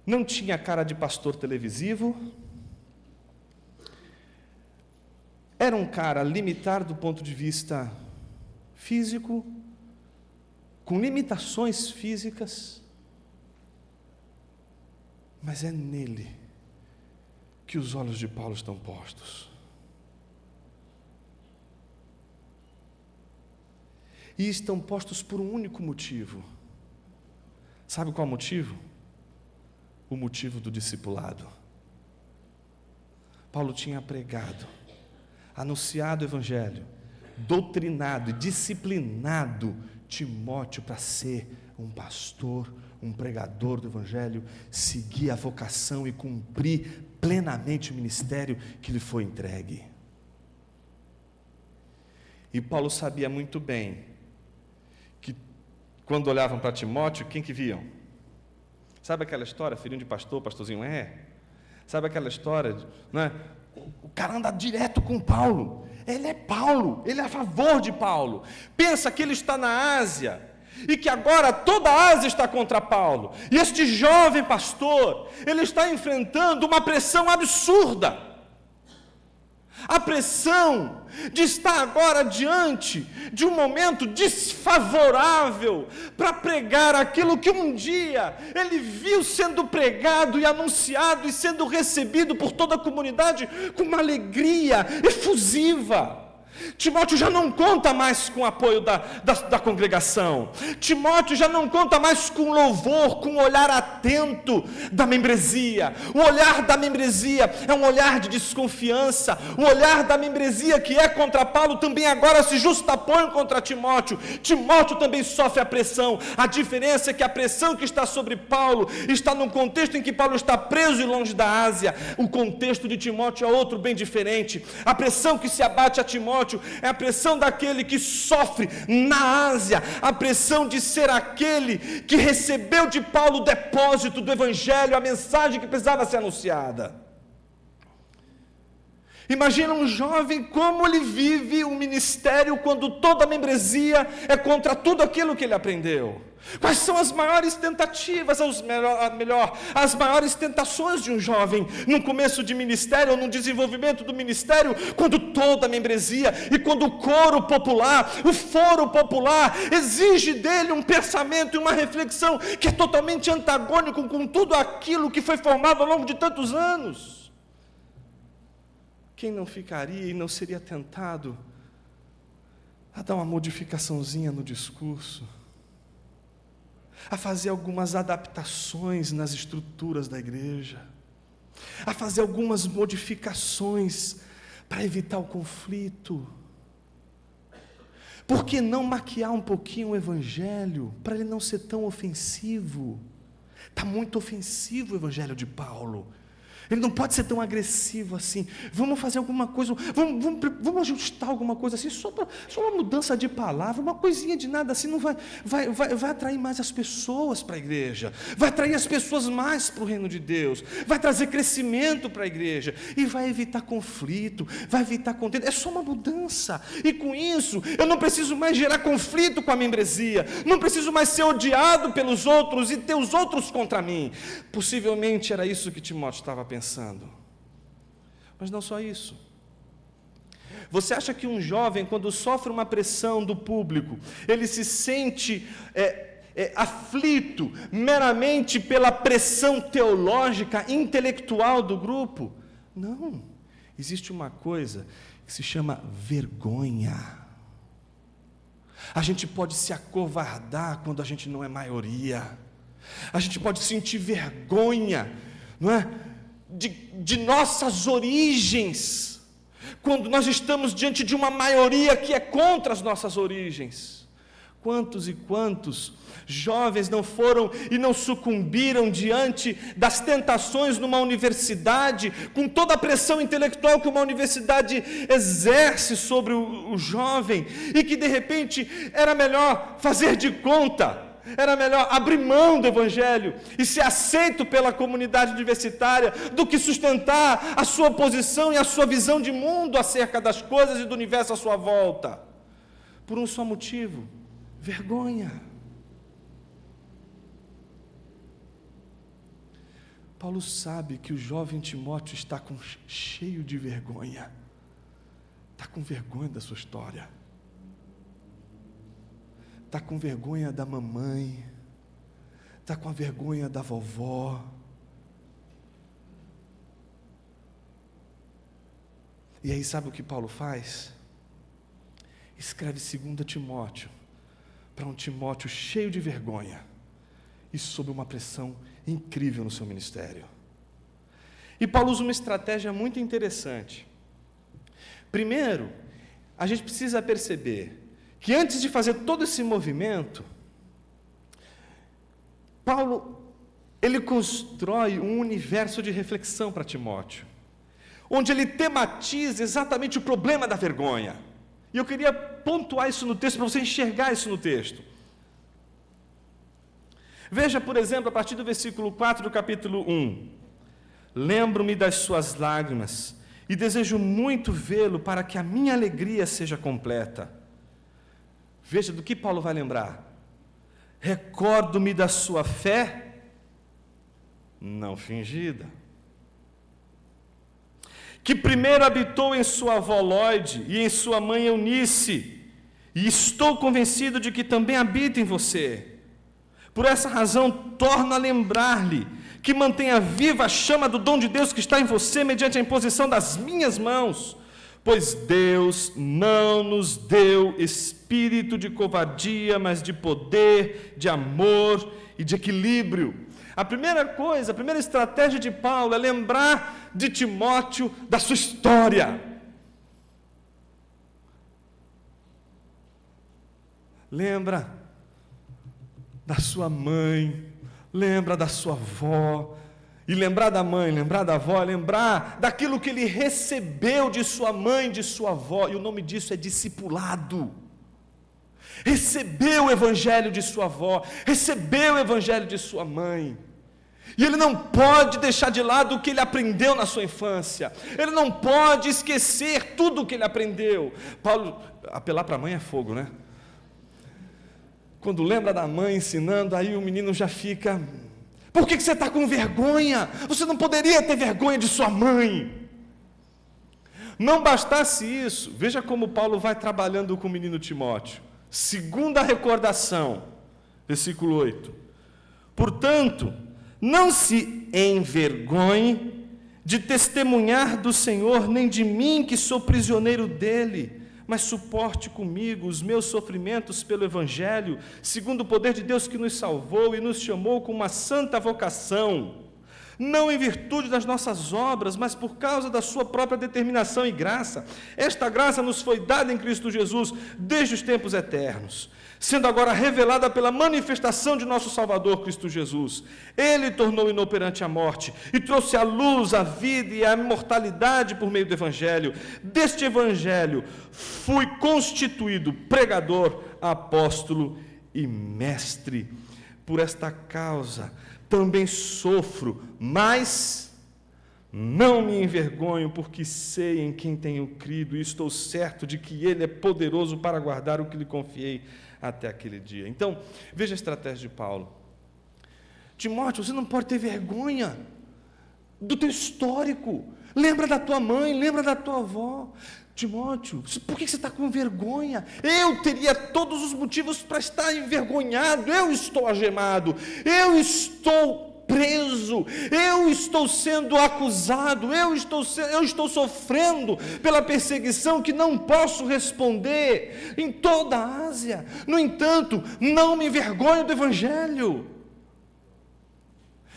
não tinha cara de pastor televisivo, era um cara limitado do ponto de vista físico, com limitações físicas, mas é nele que os olhos de Paulo estão postos. E estão postos por um único motivo. Sabe qual motivo? O motivo do discipulado. Paulo tinha pregado, anunciado o evangelho, doutrinado e disciplinado Timóteo para ser um pastor, um pregador do evangelho, seguir a vocação e cumprir plenamente o ministério que lhe foi entregue. E Paulo sabia muito bem que quando olhavam para Timóteo, quem que viam? Sabe aquela história, filhinho de pastor, pastorzinho Sabe aquela história, né? O cara anda direto com Paulo. Ele é Paulo, ele é a favor de Paulo. Pensa que ele está na Ásia e que agora toda a Ásia está contra Paulo. E este jovem pastor, ele está enfrentando uma pressão absurda. A pressão de estar agora diante de um momento desfavorável para pregar aquilo que um dia ele viu sendo pregado e anunciado e sendo recebido por toda a comunidade com uma alegria efusiva. Timóteo já não conta mais com o apoio da congregação. Timóteo já não conta mais com louvor, com o olhar atento da membresia. O olhar da membresia é um olhar de desconfiança. O olhar da membresia que é contra Paulo também agora se justapõe contra Timóteo. Timóteo também sofre a pressão. A diferença é que a pressão que está sobre Paulo está num contexto em que Paulo está preso e longe da Ásia. O contexto de Timóteo é outro bem diferente. A pressão que se abate a Timóteo é a pressão daquele que sofre na Ásia, a pressão de ser aquele que recebeu de Paulo o depósito do evangelho, a mensagem que precisava ser anunciada. Imagina um jovem como ele vive o ministério quando toda a membresia é contra tudo aquilo que ele aprendeu. Quais são as maiores tentativas, as maiores tentações de um jovem no começo de ministério ou no desenvolvimento do ministério, quando toda a membresia e quando o coro popular, o foro popular exige dele um pensamento e uma reflexão que é totalmente antagônico com tudo aquilo que foi formado ao longo de tantos anos. Quem não ficaria e não seria tentado a dar uma modificaçãozinha no discurso, a fazer algumas adaptações nas estruturas da igreja, a fazer algumas modificações para evitar o conflito? Por que não maquiar um pouquinho o evangelho para ele não ser tão ofensivo? Está muito ofensivo o evangelho de Paulo. Ele não pode ser tão agressivo assim. Vamos fazer alguma coisa, vamos ajustar alguma coisa assim, só uma mudança de palavra, uma coisinha de nada assim, não vai atrair mais as pessoas para a igreja, vai atrair as pessoas mais para o reino de Deus, vai trazer crescimento para a igreja, e vai evitar conflito, vai evitar contenda. É só uma mudança, e com isso, eu não preciso mais gerar conflito com a membresia, não preciso mais ser odiado pelos outros e ter os outros contra mim. Possivelmente era isso que Timóteo estava pensando. Mas não só isso. Você acha que um jovem, quando sofre uma pressão do público, ele se sente aflito meramente pela pressão teológica, intelectual do grupo? Não. Existe uma coisa que se chama vergonha. A gente pode se acovardar quando a gente não é maioria. A gente pode sentir vergonha, não é? De nossas origens, quando nós estamos diante de uma maioria que é contra as nossas origens. Quantos e quantos jovens não foram e não sucumbiram diante das tentações numa universidade, com toda a pressão intelectual que uma universidade exerce sobre o jovem, e que de repente era melhor fazer de conta, era melhor abrir mão do Evangelho e ser aceito pela comunidade universitária do que sustentar a sua posição e a sua visão de mundo acerca das coisas e do universo à sua volta, por um só motivo: vergonha. Paulo sabe que o jovem Timóteo está cheio de vergonha, está com vergonha da sua história, está com vergonha da mamãe, está com a vergonha da vovó. E aí sabe o que Paulo faz? Escreve 2 Timóteo, para um Timóteo cheio de vergonha e sob uma pressão incrível no seu ministério. E Paulo usa uma estratégia muito interessante. Primeiro, a gente precisa perceber que antes de fazer todo esse movimento, Paulo, ele constrói um universo de reflexão para Timóteo, onde ele tematiza exatamente o problema da vergonha. E eu queria pontuar isso no texto, para você enxergar isso no texto. Veja, por exemplo, a partir do versículo 4 do capítulo 1. Lembro-me das suas lágrimas e desejo muito vê-lo para que a minha alegria seja completa. Veja do que Paulo vai lembrar. Recordo-me da sua fé não fingida, que primeiro habitou em sua avó Lóide e em sua mãe Eunice, e estou convencido de que também habita em você. Por essa razão, torno a lembrar-lhe que mantenha viva a chama do dom de Deus que está em você, mediante a imposição das minhas mãos, pois Deus não nos deu espírito de covardia, mas de poder, de amor e de equilíbrio. A primeira coisa, a primeira estratégia de Paulo é lembrar de Timóteo da sua história. Lembra da sua mãe, lembra da sua avó, e lembrar da mãe, lembrar da avó, lembrar daquilo que ele recebeu de sua mãe, de sua avó, e o nome disso é discipulado. Recebeu o evangelho de sua avó, recebeu o evangelho de sua mãe, e ele não pode deixar de lado o que ele aprendeu na sua infância, ele não pode esquecer tudo o que ele aprendeu. Paulo, apelar para a mãe é fogo, né? Quando lembra da mãe ensinando, aí o menino já fica: por que você está com vergonha? Você não poderia ter vergonha de sua mãe. Não bastasse isso, veja como Paulo vai trabalhando com o menino Timóteo. Segunda recordação, versículo 8. Portanto, não se envergonhe de testemunhar do Senhor, nem de mim, que sou prisioneiro dele, mas suporte comigo os meus sofrimentos pelo Evangelho, segundo o poder de Deus que nos salvou e nos chamou com uma santa vocação, não em virtude das nossas obras, mas por causa da sua própria determinação e graça. Esta graça nos foi dada em Cristo Jesus desde os tempos eternos, sendo agora revelada pela manifestação de nosso Salvador Cristo Jesus. Ele tornou inoperante a morte e trouxe à luz a vida e a imortalidade por meio do Evangelho. Deste Evangelho fui constituído pregador, apóstolo e mestre. Por esta causa também sofro, mas não me envergonho, porque sei em quem tenho crido e estou certo de que Ele é poderoso para guardar o que lhe confiei até aquele dia. Então, veja a estratégia de Paulo. Timóteo, você não pode ter vergonha do teu histórico. Lembra da tua mãe, lembra da tua avó. Timóteo, por que você está com vergonha? Eu teria todos os motivos para estar envergonhado. Eu estou algemado, eu estou preso, eu estou sendo acusado, eu estou sofrendo pela perseguição que não posso responder em toda a Ásia. No entanto, não me envergonho do Evangelho.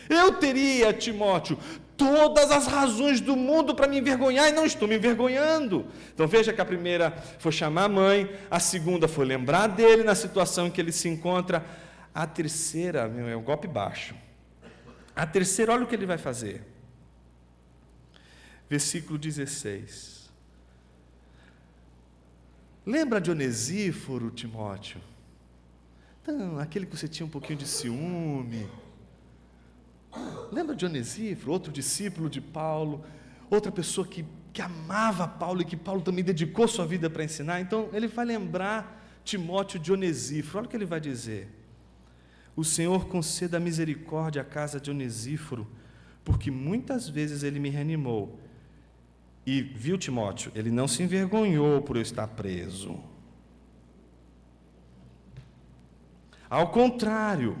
Eu teria, Timóteo, todas as razões do mundo para me envergonhar e não estou me envergonhando. Então veja que a primeira foi chamar a mãe, a segunda foi lembrar dele na situação em que ele se encontra, a terceira, é um golpe baixo. A terceira, olha o que ele vai fazer. Versículo 16. Lembra de Onesíforo, Timóteo? Então, aquele que você tinha um pouquinho de ciúme. Lembra de Onesíforo, outro discípulo de Paulo, outra pessoa que amava Paulo e que Paulo também dedicou sua vida para ensinar? Então, ele vai lembrar Timóteo de Onesíforo. Olha o que ele vai dizer. O Senhor conceda misericórdia à casa de Onesíforo, porque muitas vezes ele me reanimou. E, viu, Timóteo, ele não se envergonhou por eu estar preso. Ao contrário,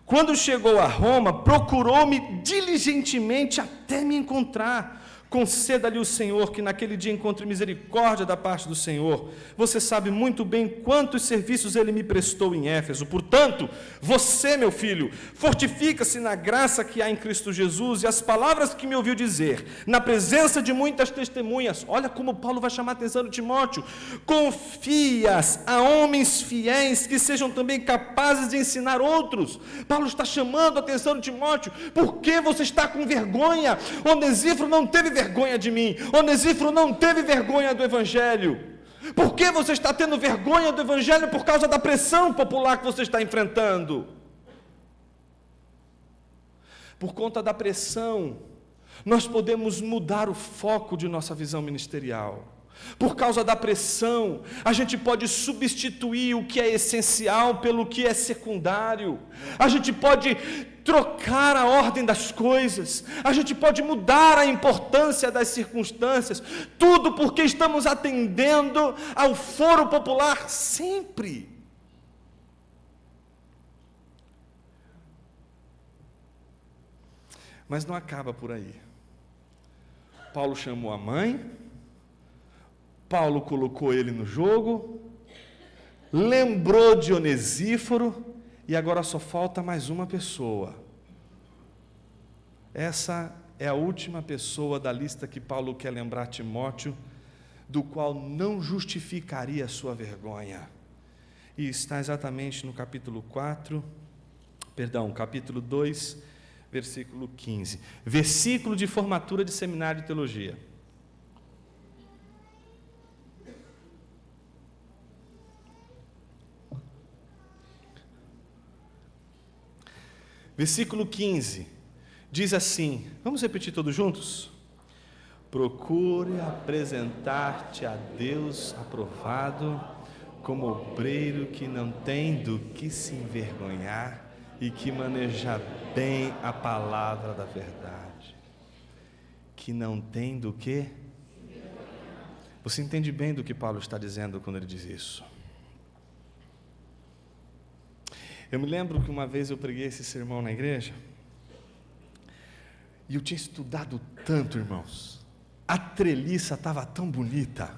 quando chegou a Roma, procurou-me diligentemente até me encontrar. Conceda-lhe o Senhor que naquele dia encontre misericórdia da parte do Senhor. Você sabe muito bem quantos serviços ele me prestou em Éfeso. Portanto, você, meu filho, fortifica-se na graça que há em Cristo Jesus e as palavras que me ouviu dizer, na presença de muitas testemunhas. Olha como Paulo vai chamar a atenção de Timóteo. Confias a homens fiéis que sejam também capazes de ensinar outros. Paulo está chamando a atenção de Timóteo. Por que você está com vergonha? Onesíforo não teve vergonha de mim. Onesíforo não teve vergonha do Evangelho. Por que você está tendo vergonha do Evangelho? Por causa da pressão popular que você está enfrentando. Por conta da pressão, nós podemos mudar o foco de nossa visão ministerial. Por causa da pressão, a gente pode substituir o que é essencial pelo que é secundário. A gente pode trocar a ordem das coisas. A gente pode mudar a importância das circunstâncias. Tudo porque estamos atendendo ao foro popular sempre. Mas não acaba por aí. Paulo chamou a mãe. Paulo colocou ele no jogo, lembrou de Onesíforo, e agora só falta mais uma pessoa. Essa é a última pessoa da lista que Paulo quer lembrar Timóteo, do qual não justificaria a sua vergonha. E está exatamente no capítulo 2, versículo 15. Versículo de formatura de seminário de teologia. Versículo 15, diz assim, vamos repetir todos juntos? Procure apresentar-te a Deus aprovado, como obreiro que não tem do que se envergonhar e que maneja bem a palavra da verdade. Que não tem do que? Você entende bem do que Paulo está dizendo quando ele diz isso? Eu me lembro que uma vez eu preguei esse sermão na igreja, e eu tinha estudado tanto, irmãos, a treliça estava tão bonita,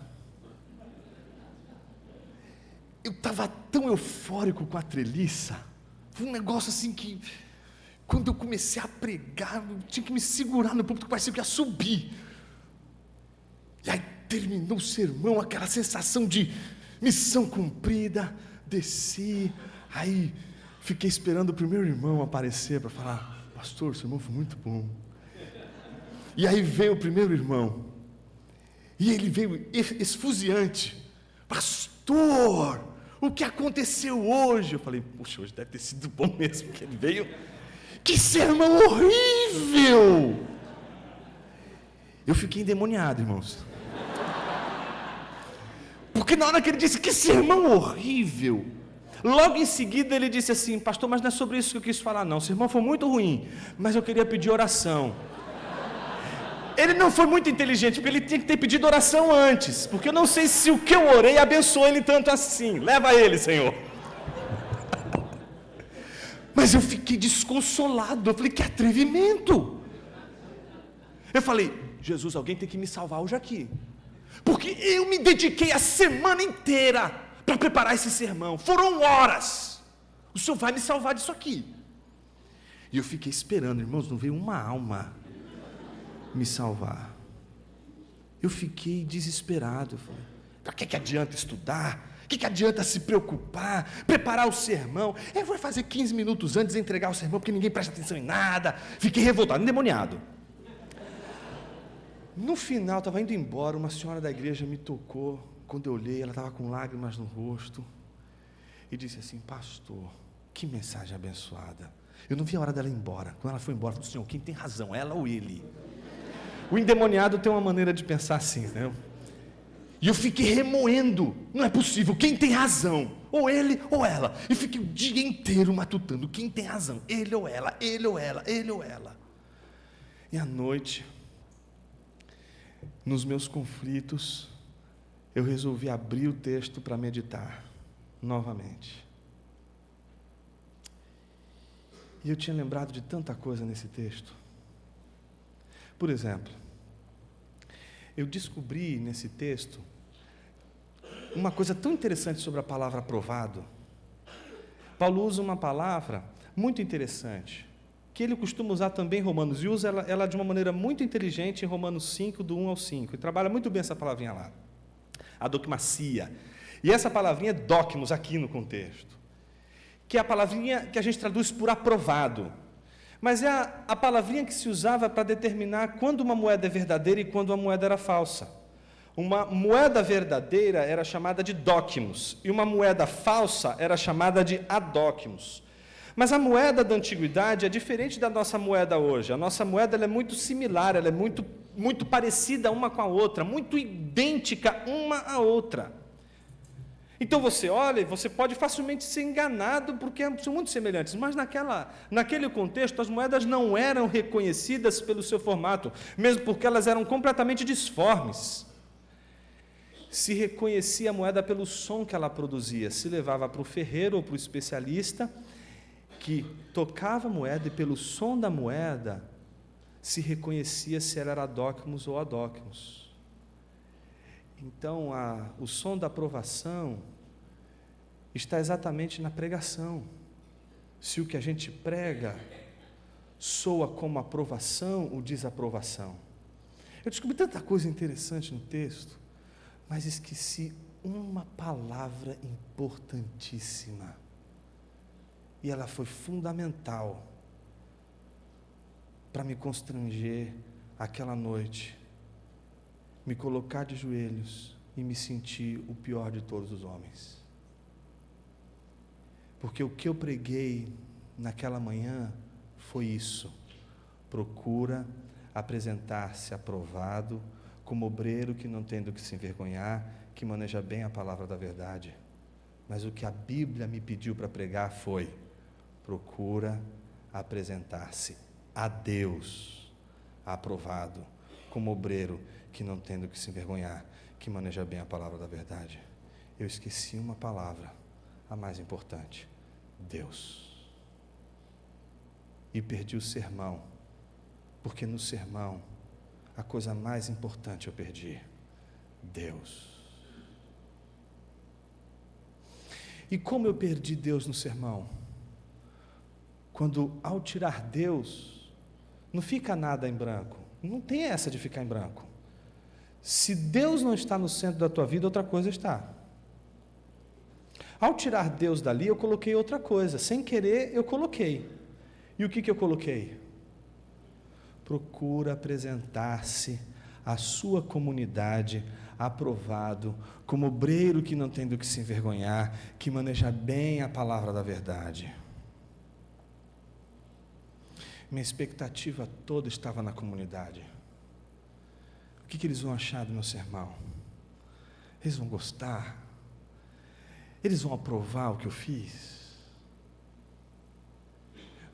eu estava tão eufórico com a treliça, foi um negócio assim que, quando eu comecei a pregar, eu tinha que me segurar no púlpito, parecia que ia subir, e aí terminou o sermão, aquela sensação de missão cumprida, desci, aí fiquei esperando o primeiro irmão aparecer para falar, pastor, o sermão foi muito bom. E aí veio o primeiro irmão, e ele veio esfuziante, pastor, o que aconteceu hoje? Eu falei, puxa, hoje deve ter sido bom mesmo, que ele veio, que sermão horrível! Eu fiquei endemoniado, irmãos, porque na hora que ele disse, que sermão horrível, logo em seguida ele disse assim, pastor, mas não é sobre isso que eu quis falar não, o sermão foi muito ruim, mas eu queria pedir oração. Ele não foi muito inteligente, porque ele tinha que ter pedido oração antes, porque eu não sei se o que eu orei abençoou ele tanto assim, leva ele, Senhor. Mas eu fiquei desconsolado, eu falei, que atrevimento. Eu falei, Jesus, alguém tem que me salvar hoje aqui, porque eu me dediquei a semana inteira para preparar esse sermão, foram horas, o Senhor vai me salvar disso aqui. E eu fiquei esperando, irmãos, não veio uma alma me salvar. Eu fiquei desesperado. Eu falei, para que adianta estudar? O que adianta se preocupar? Preparar o sermão? Eu vou fazer 15 minutos antes de entregar o sermão, porque ninguém presta atenção em nada. Fiquei revoltado, endemoniado. No final, estava indo embora, uma senhora da igreja me tocou. Quando eu olhei, ela estava com lágrimas no rosto. E disse assim, pastor, que mensagem abençoada. Eu não vi a hora dela ir embora. Quando ela foi embora, eu falei, Senhor, quem tem razão, ela ou ele? O endemoniado tem uma maneira de pensar assim, né? E eu fiquei remoendo, não é possível, quem tem razão? Ou ele ou ela. E fiquei o dia inteiro matutando, quem tem razão? Ele ou ela, ele ou ela, ele ou ela. E à noite, nos meus conflitos, eu resolvi abrir o texto para meditar novamente. E eu tinha lembrado de tanta coisa nesse texto. Por exemplo, eu descobri nesse texto uma coisa tão interessante sobre a palavra aprovado. Paulo usa uma palavra muito interessante, que ele costuma usar também em Romanos, e usa ela de uma maneira muito inteligente em Romanos 5, do 1 ao 5, e trabalha muito bem essa palavrinha lá, a doquimacia. E essa palavrinha é dokimos aqui no contexto, que é a palavrinha que a gente traduz por aprovado, mas é a palavrinha que se usava para determinar quando uma moeda é verdadeira e quando uma moeda era falsa. Uma moeda verdadeira era chamada de dokimos, e uma moeda falsa era chamada de adokimos. Mas a moeda da antiguidade é diferente da nossa moeda hoje. A nossa moeda ela é muito similar, ela é muito parecida uma com a outra, muito idêntica uma à outra. Então você olha e você pode facilmente ser enganado, porque são muito semelhantes, mas naquele contexto as moedas não eram reconhecidas pelo seu formato, mesmo porque elas eram completamente disformes. Se reconhecia a moeda pelo som que ela produzia, se levava para o ferreiro ou para o especialista, que tocava a moeda e pelo som da moeda se reconhecia se ela era adóquimos ou adóquimos. Então, o som da aprovação está exatamente na pregação. Se o que a gente prega soa como aprovação ou desaprovação. Eu descobri tanta coisa interessante no texto, mas esqueci uma palavra importantíssima. E ela foi fundamental para me constranger aquela noite, me colocar de joelhos e me sentir o pior de todos os homens. Porque o que eu preguei naquela manhã foi isso: procura apresentar-se aprovado, como obreiro que não tem do que se envergonhar, que maneja bem a palavra da verdade. Mas o que a Bíblia me pediu para pregar foi: procura apresentar-se a Deus aprovado, como obreiro que não tem do que se envergonhar, que maneja bem a palavra da verdade. Eu esqueci uma palavra, a mais importante: Deus. E perdi o sermão, porque no sermão a coisa mais importante eu perdi: Deus. E como eu perdi Deus no sermão? Quando, ao tirar Deus, não fica nada em branco. Não tem essa de ficar em branco. Se Deus não está no centro da tua vida, outra coisa está. Ao tirar Deus dali, eu coloquei outra coisa. Sem querer, eu coloquei. E o que eu coloquei? Procura apresentar-se à sua comunidade aprovado, como obreiro que não tem do que se envergonhar, que maneja bem a palavra da verdade. Minha expectativa toda estava na comunidade. O que eles vão achar do meu sermão? Eles vão gostar? Eles vão aprovar o que eu fiz?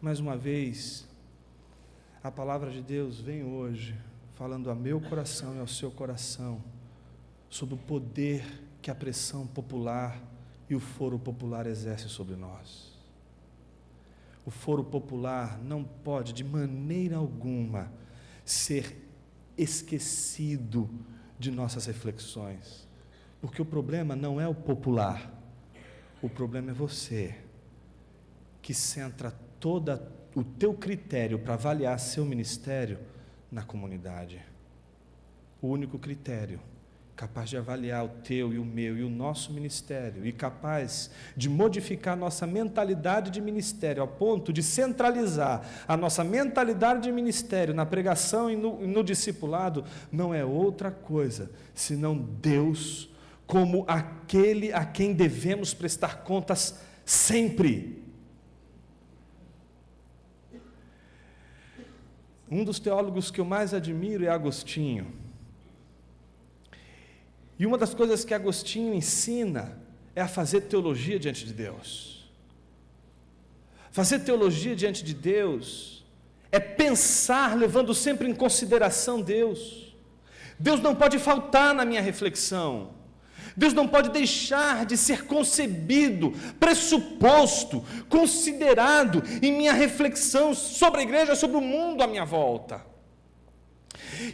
Mais uma vez, a palavra de Deus vem hoje falando ao meu coração e ao seu coração sobre o poder que a pressão popular e o foro popular exercem sobre nós. O foro popular não pode, de maneira alguma, ser esquecido de nossas reflexões, porque o problema não é o popular, o problema é você, que centra toda a o teu critério para avaliar seu ministério na comunidade. O único critério capaz de avaliar o teu e o meu e o nosso ministério, e capaz de modificar nossa mentalidade de ministério, ao ponto de centralizar a nossa mentalidade de ministério na pregação e no discipulado, não é outra coisa senão Deus como aquele a quem devemos prestar contas sempre. Um dos teólogos que eu mais admiro é Agostinho. E uma das coisas que Agostinho ensina é a fazer teologia diante de Deus. Fazer teologia diante de Deus é pensar levando sempre em consideração Deus. Deus não pode faltar na minha reflexão. Deus não pode deixar de ser concebido, pressuposto, considerado em minha reflexão sobre a igreja, sobre o mundo à minha volta.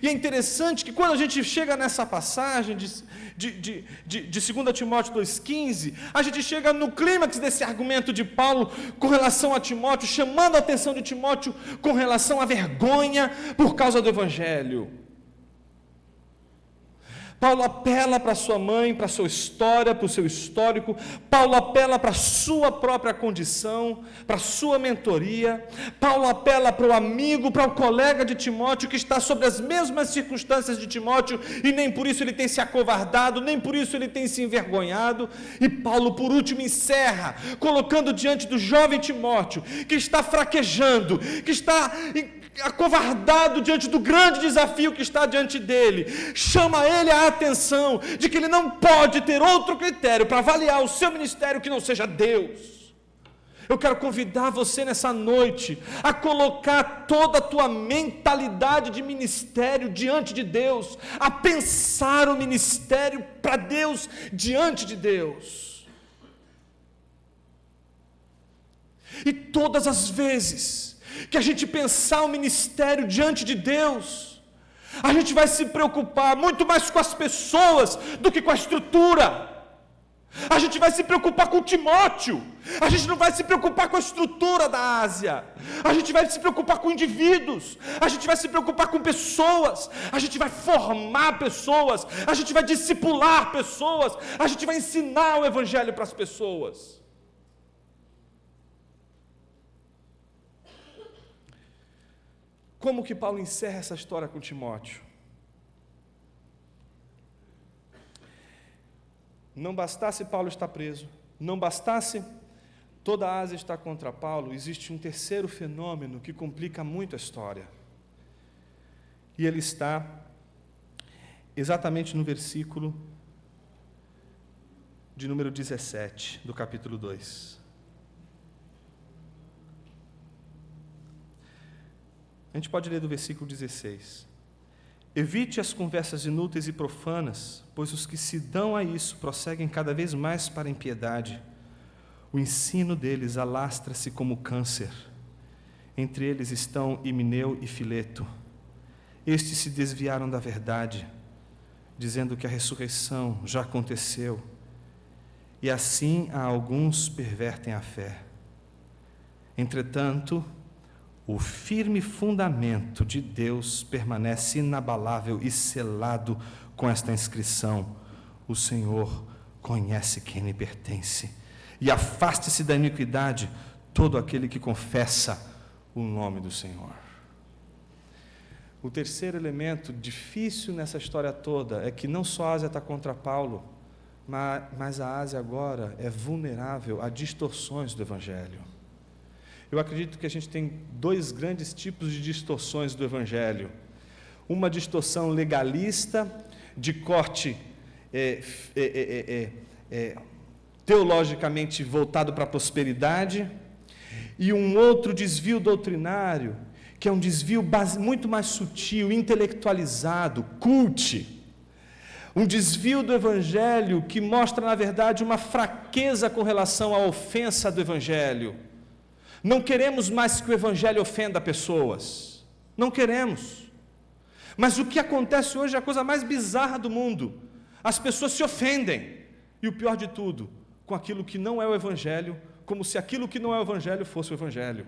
E é interessante que quando a gente chega nessa passagem de 2 Timóteo 2,15, a gente chega no clímax desse argumento de Paulo com relação a Timóteo, chamando a atenção de Timóteo com relação à vergonha por causa do Evangelho. Paulo apela para sua mãe, para a sua história, para o seu histórico. Paulo apela para a sua própria condição, para a sua mentoria. Paulo apela para o amigo, para o colega de Timóteo, que está sobre as mesmas circunstâncias de Timóteo, e nem por isso ele tem se acovardado, nem por isso ele tem se envergonhado. E Paulo, por último, encerra, colocando diante do jovem Timóteo, que está fraquejando, que está acovardado diante do grande desafio que está diante dele, chama ele a atenção de que ele não pode ter outro critério para avaliar o seu ministério que não seja Deus. Eu quero convidar você nessa noite a colocar toda a tua mentalidade de ministério diante de Deus, a pensar o ministério para Deus diante de Deus. E todas as vezes que a gente pensar o ministério diante de Deus, a gente vai se preocupar muito mais com as pessoas do que com a estrutura. A gente vai se preocupar com Timóteo, a gente não vai se preocupar com a estrutura da Ásia, a gente vai se preocupar com indivíduos, a gente vai se preocupar com pessoas, a gente vai formar pessoas, a gente vai discipular pessoas, a gente vai ensinar o Evangelho para as pessoas. Como que Paulo encerra essa história com Timóteo? Não bastasse Paulo estar preso, não bastasse toda a Ásia estar contra Paulo, existe um terceiro fenômeno que complica muito a história. E ele está exatamente no versículo de número 17 do capítulo 2. A gente pode ler do versículo 16. Evite as conversas inúteis e profanas, pois os que se dão a isso prosseguem cada vez mais para a impiedade. O ensino deles alastra-se como câncer. Entre eles estão Himeneu e Fileto. Estes se desviaram da verdade, dizendo que a ressurreição já aconteceu, e assim a alguns pervertem a fé. Entretanto, o firme fundamento de Deus permanece inabalável e selado com esta inscrição: o Senhor conhece quem lhe pertence, e afaste-se da iniquidade todo aquele que confessa o nome do Senhor. O terceiro elemento difícil nessa história toda é que não só a Ásia está contra Paulo, mas a Ásia agora é vulnerável a distorções do Evangelho. Eu acredito que a gente tem dois grandes tipos de distorções do Evangelho. Uma distorção legalista, de corte teologicamente voltado para a prosperidade, e um outro desvio doutrinário, que é um desvio muito mais sutil, intelectualizado, cult. Um desvio do Evangelho que mostra, na verdade, uma fraqueza com relação à ofensa do Evangelho. Não queremos mais que o Evangelho ofenda pessoas, não queremos. Mas o que acontece hoje é a coisa mais bizarra do mundo. As pessoas se ofendem, e o pior de tudo, com aquilo que não é o Evangelho, como se aquilo que não é o Evangelho fosse o Evangelho.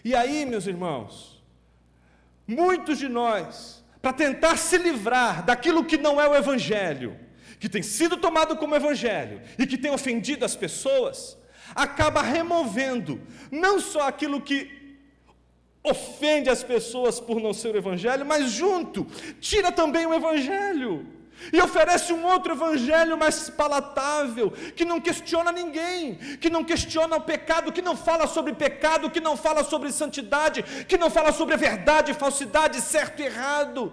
E aí, meus irmãos, muitos de nós, para tentar se livrar daquilo que não é o Evangelho, que tem sido tomado como Evangelho e que tem ofendido as pessoas, acaba removendo não só aquilo que ofende as pessoas por não ser o Evangelho, mas junto, tira também o Evangelho e oferece um outro Evangelho mais palatável, que não questiona ninguém, que não questiona o pecado, que não fala sobre pecado, que não fala sobre santidade, que não fala sobre a verdade, falsidade, certo e errado.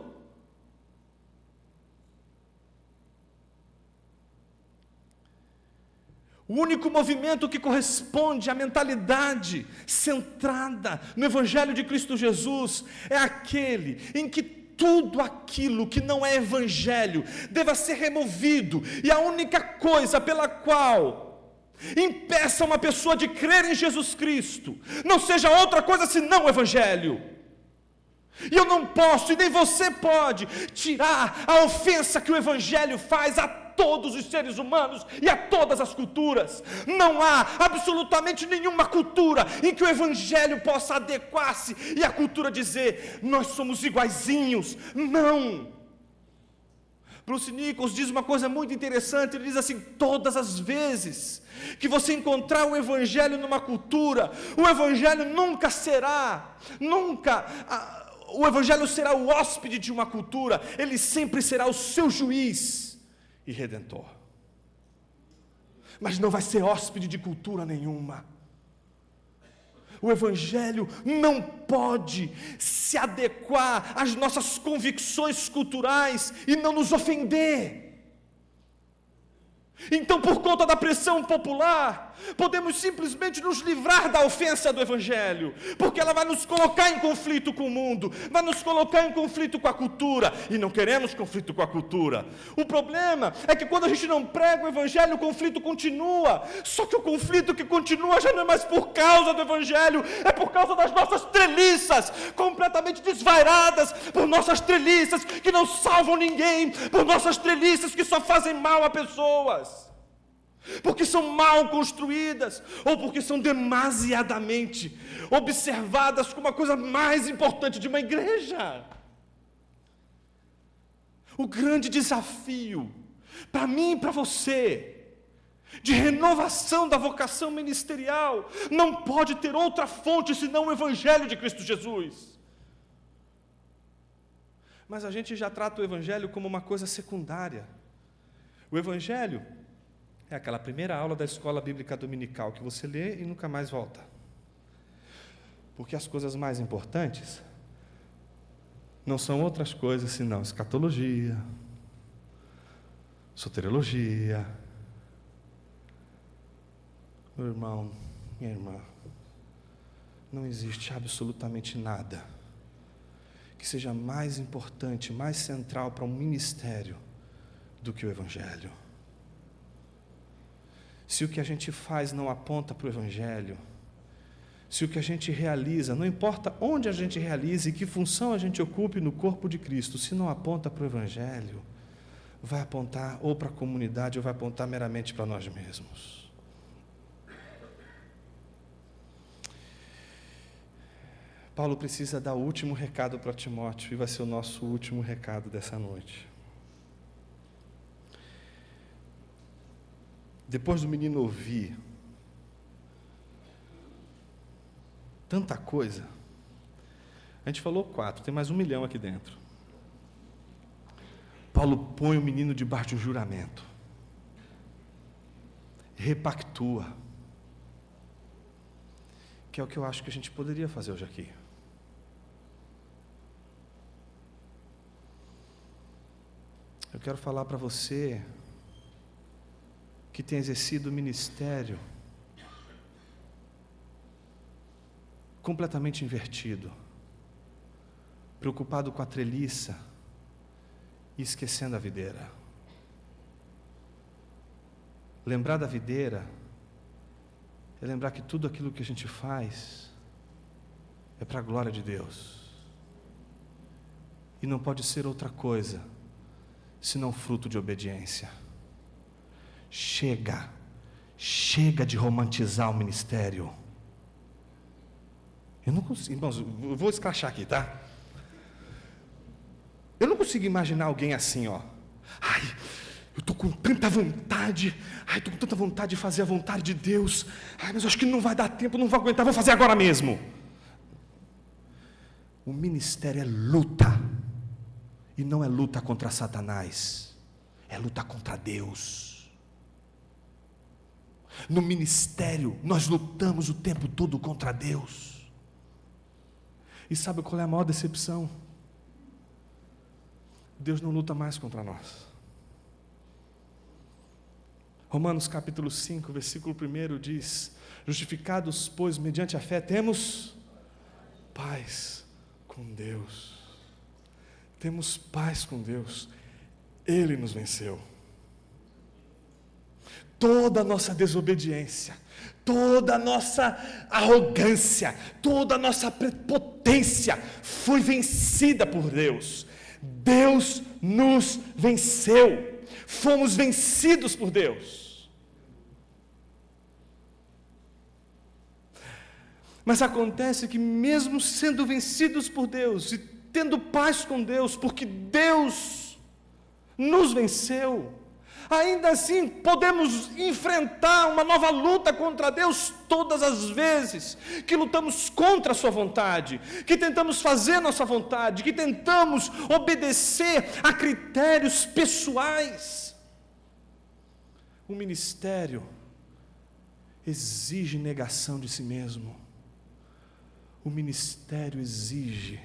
O único movimento que corresponde à mentalidade centrada no Evangelho de Cristo Jesus é aquele em que tudo aquilo que não é Evangelho deva ser removido, e a única coisa pela qual impeça uma pessoa de crer em Jesus Cristo não seja outra coisa senão o Evangelho. E eu não posso, e nem você pode, tirar a ofensa que o Evangelho faz a todos os seres humanos e a todas as culturas. Não há absolutamente nenhuma cultura em que o Evangelho possa adequar-se e a cultura dizer, nós somos iguaizinhos. Não. Bruce Nichols diz uma coisa muito interessante, ele diz assim, todas as vezes que você encontrar o Evangelho numa cultura, o Evangelho nunca será, o Evangelho será o hóspede de uma cultura, ele sempre será o seu juiz e redentor, mas não vai ser hóspede de cultura nenhuma. O Evangelho não pode se adequar às nossas convicções culturais e não nos ofender. Então, por conta da pressão popular, podemos simplesmente nos livrar da ofensa do Evangelho, porque ela vai nos colocar em conflito com o mundo, vai nos colocar em conflito com a cultura, e não queremos conflito com a cultura. O problema é que quando a gente não prega o Evangelho, o conflito continua, só que o conflito que continua já não é mais por causa do Evangelho, é por causa das nossas treliças, completamente desvairadas, por nossas treliças que não salvam ninguém, por nossas treliças que só fazem mal a pessoas, porque são mal construídas, ou porque são demasiadamente observadas como a coisa mais importante de uma igreja. O grande desafio, para mim e para você, de renovação da vocação ministerial, não pode ter outra fonte senão o Evangelho de Cristo Jesus. Mas a gente já trata o Evangelho como uma coisa secundária. O Evangelho é aquela primeira aula da escola bíblica dominical que você lê e nunca mais volta. Porque as coisas mais importantes não são outras coisas senão escatologia, soteriologia. Meu irmão, minha irmã, não existe absolutamente nada que seja mais importante, mais central para um ministério do que o Evangelho. Se o que a gente faz não aponta para o Evangelho, se o que a gente realiza, não importa onde a gente realize e que função a gente ocupe no corpo de Cristo, se não aponta para o Evangelho, vai apontar ou para a comunidade ou vai apontar meramente para nós mesmos. Paulo precisa dar o último recado para Timóteo, e vai ser o nosso último recado dessa noite. Depois do menino ouvir tanta coisa, a gente falou 4, tem mais 1 milhão aqui dentro. Paulo põe o menino debaixo de um juramento, repactua, que é o que eu acho que a gente poderia fazer hoje aqui. Eu quero falar para você que tem exercido o ministério completamente invertido, preocupado com a treliça e esquecendo a videira. Lembrar da videira é lembrar que tudo aquilo que a gente faz é para a glória de Deus, e não pode ser outra coisa senão fruto de obediência. Chega de romantizar o ministério. Eu não consigo, irmãos, eu vou escrachar aqui, tá? Eu não consigo imaginar alguém assim, ó. Ai, eu estou com tanta vontade, de fazer a vontade de Deus. Ai, mas eu acho que não vai dar tempo, não vou aguentar, vou fazer agora mesmo. O ministério é luta, e não é luta contra Satanás, é luta contra Deus. No ministério, nós lutamos o tempo todo contra Deus. E sabe qual é a maior decepção? Deus não luta mais contra nós. Romanos capítulo 5, versículo 1 diz: justificados, pois, mediante a fé, temos paz com Deus. Temos paz com Deus. Ele nos venceu. Toda a nossa desobediência, toda a nossa arrogância, toda a nossa prepotência foi vencida por Deus. Deus nos venceu. Fomos vencidos por Deus. Mas acontece que mesmo sendo vencidos por Deus e tendo paz com Deus, porque Deus nos venceu, ainda assim podemos enfrentar uma nova luta contra Deus todas as vezes que lutamos contra a sua vontade, que tentamos fazer nossa vontade, que tentamos obedecer a critérios pessoais. O ministério exige negação de si mesmo. O ministério exige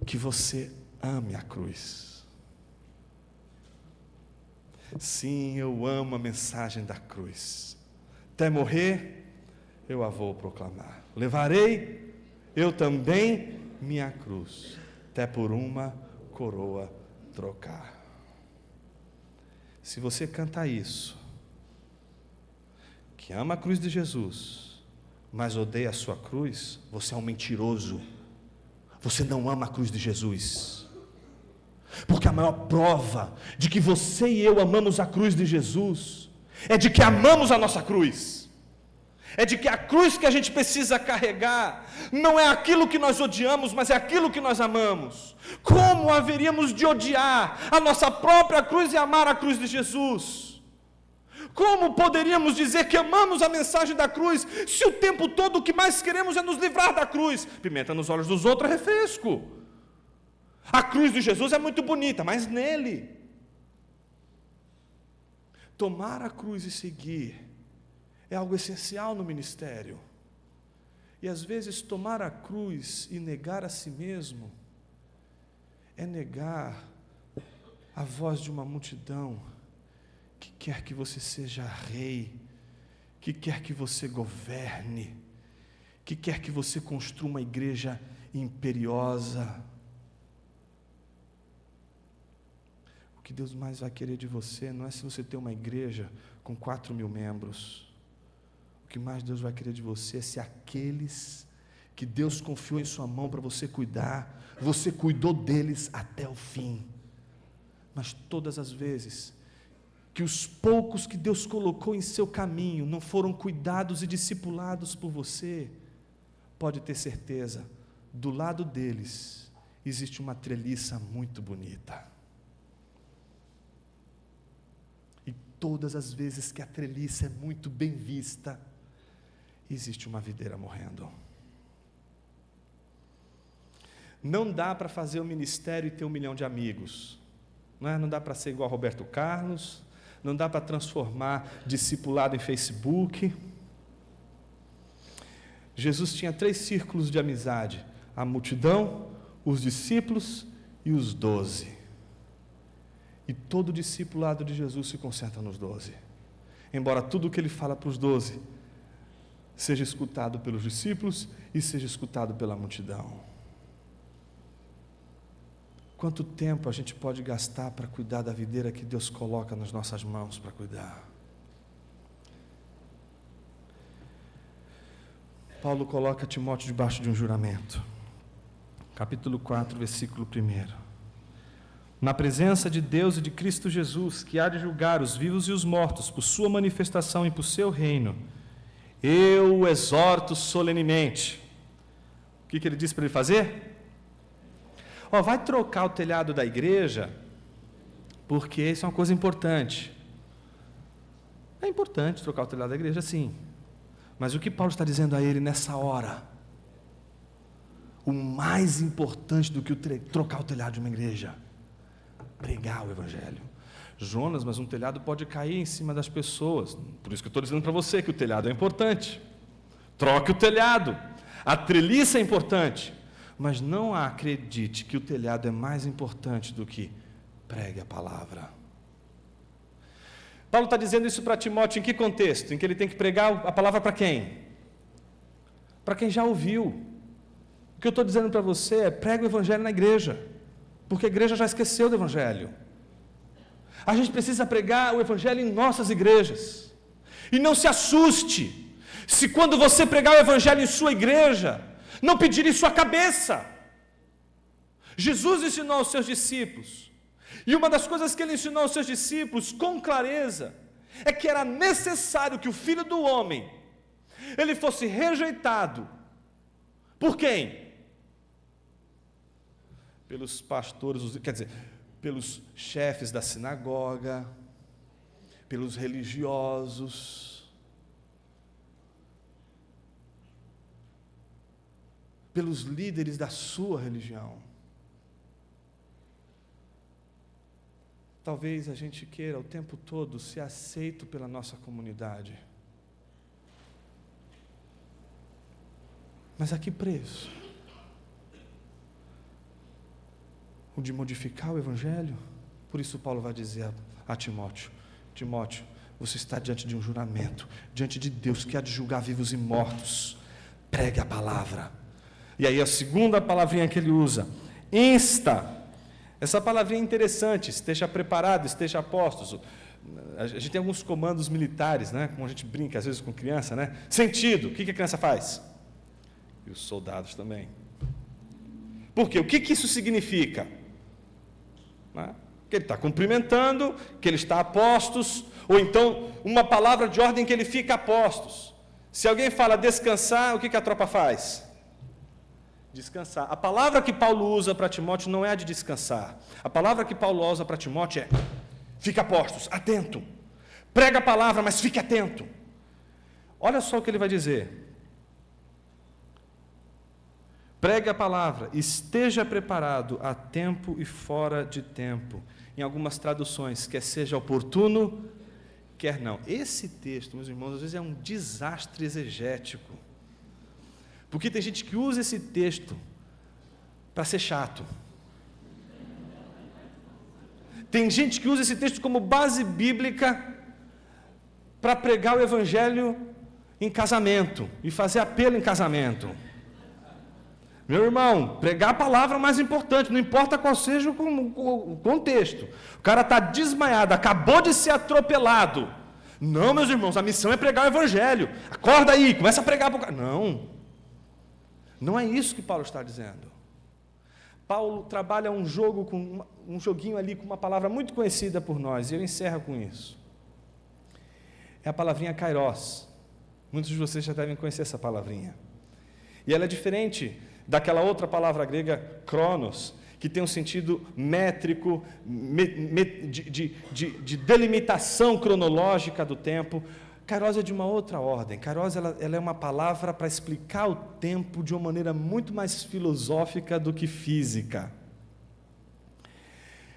que você ame a cruz. Sim, eu amo a mensagem da cruz. Até morrer, eu a vou proclamar. Levarei eu também minha cruz, até por uma coroa trocar. Se você canta isso, que ama a cruz de Jesus, mas odeia a sua cruz, você é um mentiroso. Você não ama a cruz de Jesus. Porque a maior prova de que você e eu amamos a cruz de Jesus é de que amamos a nossa cruz. É de que a cruz que a gente precisa carregar não é aquilo que nós odiamos, mas é aquilo que nós amamos. Como haveríamos de odiar a nossa própria cruz e amar a cruz de Jesus? Como poderíamos dizer que amamos a mensagem da cruz, se o tempo todo o que mais queremos é nos livrar da cruz? Pimenta nos olhos dos outros é refresco. A cruz de Jesus é muito bonita, mas nele. Tomar a cruz e seguir é algo essencial no ministério. E às vezes tomar a cruz e negar a si mesmo é negar a voz de uma multidão que quer que você seja rei, que quer que você governe, que quer que você construa uma igreja imperiosa. O que Deus mais vai querer de você não é se você tem uma igreja com 4.000 membros. O que mais Deus vai querer de você é se aqueles que Deus confiou em sua mão para você cuidar, você cuidou deles até o fim. Mas todas as vezes que os poucos que Deus colocou em seu caminho não foram cuidados e discipulados por você, pode ter certeza, do lado deles existe uma treliça muito bonita. E todas as vezes que a treliça é muito bem vista, existe uma videira morrendo. Não dá para fazer o ministério e ter 1 milhão de amigos. Não dá para ser igual a Roberto Carlos, não dá para transformar discipulado em Facebook. Jesus tinha 3 círculos de amizade: a multidão, os discípulos e os 12. E todo discipulado de Jesus se concentra nos 12. Embora tudo o que ele fala para os 12 seja escutado pelos discípulos e seja escutado pela multidão. Quanto tempo a gente pode gastar para cuidar da videira que Deus coloca nas nossas mãos para cuidar? Paulo coloca Timóteo debaixo de um juramento. Capítulo 4, versículo 1. Na presença de Deus e de Cristo Jesus, que há de julgar os vivos e os mortos por sua manifestação e por seu reino, eu o exorto solenemente, O que ele disse para ele fazer? Vai trocar o telhado da igreja, porque isso é uma coisa importante. É importante trocar o telhado da igreja, sim. Mas o que Paulo está dizendo a ele nessa hora? O mais importante do que trocar o telhado de uma igreja, pregar o evangelho. Jonas, mas um telhado pode cair em cima das pessoas. Por isso que eu estou dizendo para você que o telhado é importante. Troque o telhado. A treliça é importante. Mas não acredite que o telhado é mais importante do que pregue a palavra. Paulo está dizendo isso para Timóteo em que contexto? Em que ele tem que pregar a palavra para quem? Para quem já ouviu. O que eu estou dizendo para você é: pregue o evangelho na igreja, porque a igreja já esqueceu do evangelho. A gente precisa pregar o evangelho em nossas igrejas. E não se assuste se quando você pregar o evangelho em sua igreja, não pedirem sua cabeça. Jesus ensinou aos seus discípulos, e uma das coisas que ele ensinou aos seus discípulos com clareza, é que era necessário que o Filho do Homem, ele fosse rejeitado. Por quem? Pelos pastores, quer dizer, pelos chefes da sinagoga, pelos religiosos, pelos líderes da sua religião. Talvez a gente queira o tempo todo ser aceito pela nossa comunidade. Mas a que preço? O de modificar o evangelho? Por isso Paulo vai dizer a Timóteo: Timóteo, você está diante de um juramento, diante de Deus que há de julgar vivos e mortos. Pregue a palavra. E aí a segunda palavrinha que ele usa, insta. Essa palavrinha é interessante: esteja preparado, esteja a postos. A gente tem alguns comandos militares, né? Como a gente brinca às vezes com criança, né? Sentido, o que a criança faz? E os soldados também. Por quê? O que isso significa? Que ele está cumprimentando, que ele está a postos, ou então uma palavra de ordem que ele fica a postos. Se alguém fala descansar, o que a tropa faz? Descansar. A palavra que Paulo usa para Timóteo não é a de descansar. A palavra que Paulo usa para Timóteo é: fica a postos, atento. Prega a palavra, mas fique atento. Olha só o que ele vai dizer. Pregue a palavra, esteja preparado a tempo e fora de tempo. Em algumas traduções, quer seja oportuno, quer não. Esse texto, meus irmãos, às vezes é um desastre exegético. Porque tem gente que usa esse texto para ser chato. Tem gente que usa esse texto como base bíblica para pregar o evangelho em casamento e fazer apelo em casamento. Meu irmão, pregar a palavra é o mais importante, não importa qual seja o contexto. O cara está desmaiado, acabou de ser atropelado. Não, meus irmãos, a missão é pregar o evangelho. Acorda aí, começa a pregar para o cara. Não é isso que Paulo está dizendo. Paulo trabalha um joguinho ali com uma palavra muito conhecida por nós, e eu encerro com isso. É a palavrinha kairos. Muitos de vocês já devem conhecer essa palavrinha. E ela é diferente daquela outra palavra grega, kronos, que tem um sentido métrico, de delimitação cronológica do tempo. Kairos é de uma outra ordem. Kairos ela é uma palavra para explicar o tempo de uma maneira muito mais filosófica do que física.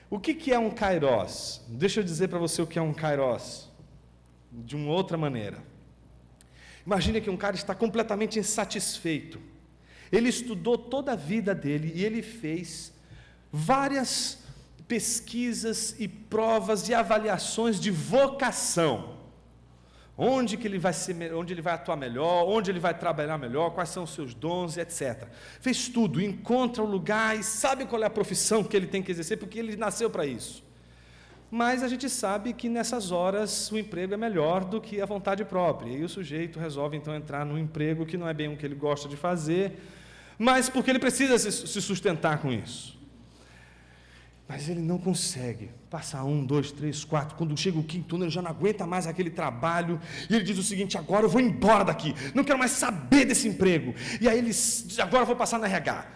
O que é um kairos? Deixa eu dizer para você o que é um kairos, de uma outra maneira. Imagine que um cara está completamente insatisfeito. Ele estudou toda a vida dele e ele fez várias pesquisas e provas e avaliações de vocação. Onde ele vai atuar melhor, onde ele vai trabalhar melhor, quais são os seus dons, etc. Fez tudo, encontra o lugar e sabe qual é a profissão que ele tem que exercer, porque ele nasceu para isso. Mas a gente sabe que nessas horas o emprego é melhor do que a vontade própria. E aí o sujeito resolve então entrar num emprego que não é bem o que ele gosta de fazer, mas porque ele precisa se sustentar com isso. Mas ele não consegue. Passa 1, 2, 3, 4. Quando chega o quinto ano, ele já não aguenta mais aquele trabalho. E ele diz o seguinte: agora eu vou embora daqui. Não quero mais saber desse emprego. E aí ele diz: agora eu vou passar na RH.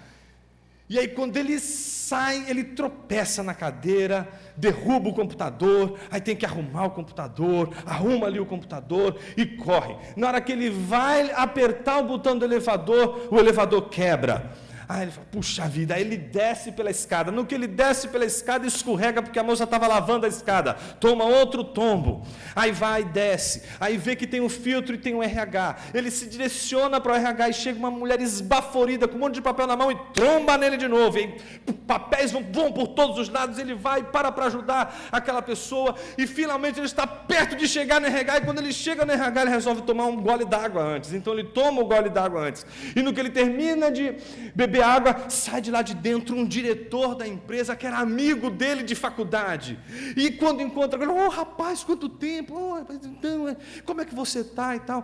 E aí quando ele sai, ele tropeça na cadeira, derruba o computador, aí tem que arrumar o computador, arruma ali o computador e corre. Na hora que ele vai apertar o botão do elevador, o elevador quebra. Aí ele fala: puxa vida. Aí ele desce pela escada. No que ele desce pela escada, escorrega, porque a moça estava lavando a escada, toma outro tombo. Aí vai e desce, aí vê que tem um filtro e tem um RH. Ele se direciona para o RH e chega uma mulher esbaforida com um monte de papel na mão e tromba nele de novo. E aí, papéis vão por todos os lados. Ele vai e para ajudar aquela pessoa. E finalmente ele está perto de chegar no RH. E quando ele chega no RH, ele resolve tomar um gole d'água antes. Então ele toma o gole d'água antes. E no que ele termina de beber água, sai de lá de dentro um diretor da empresa que era amigo dele de faculdade. E quando encontra ele: ô rapaz, quanto tempo? Então, como é que você está e tal?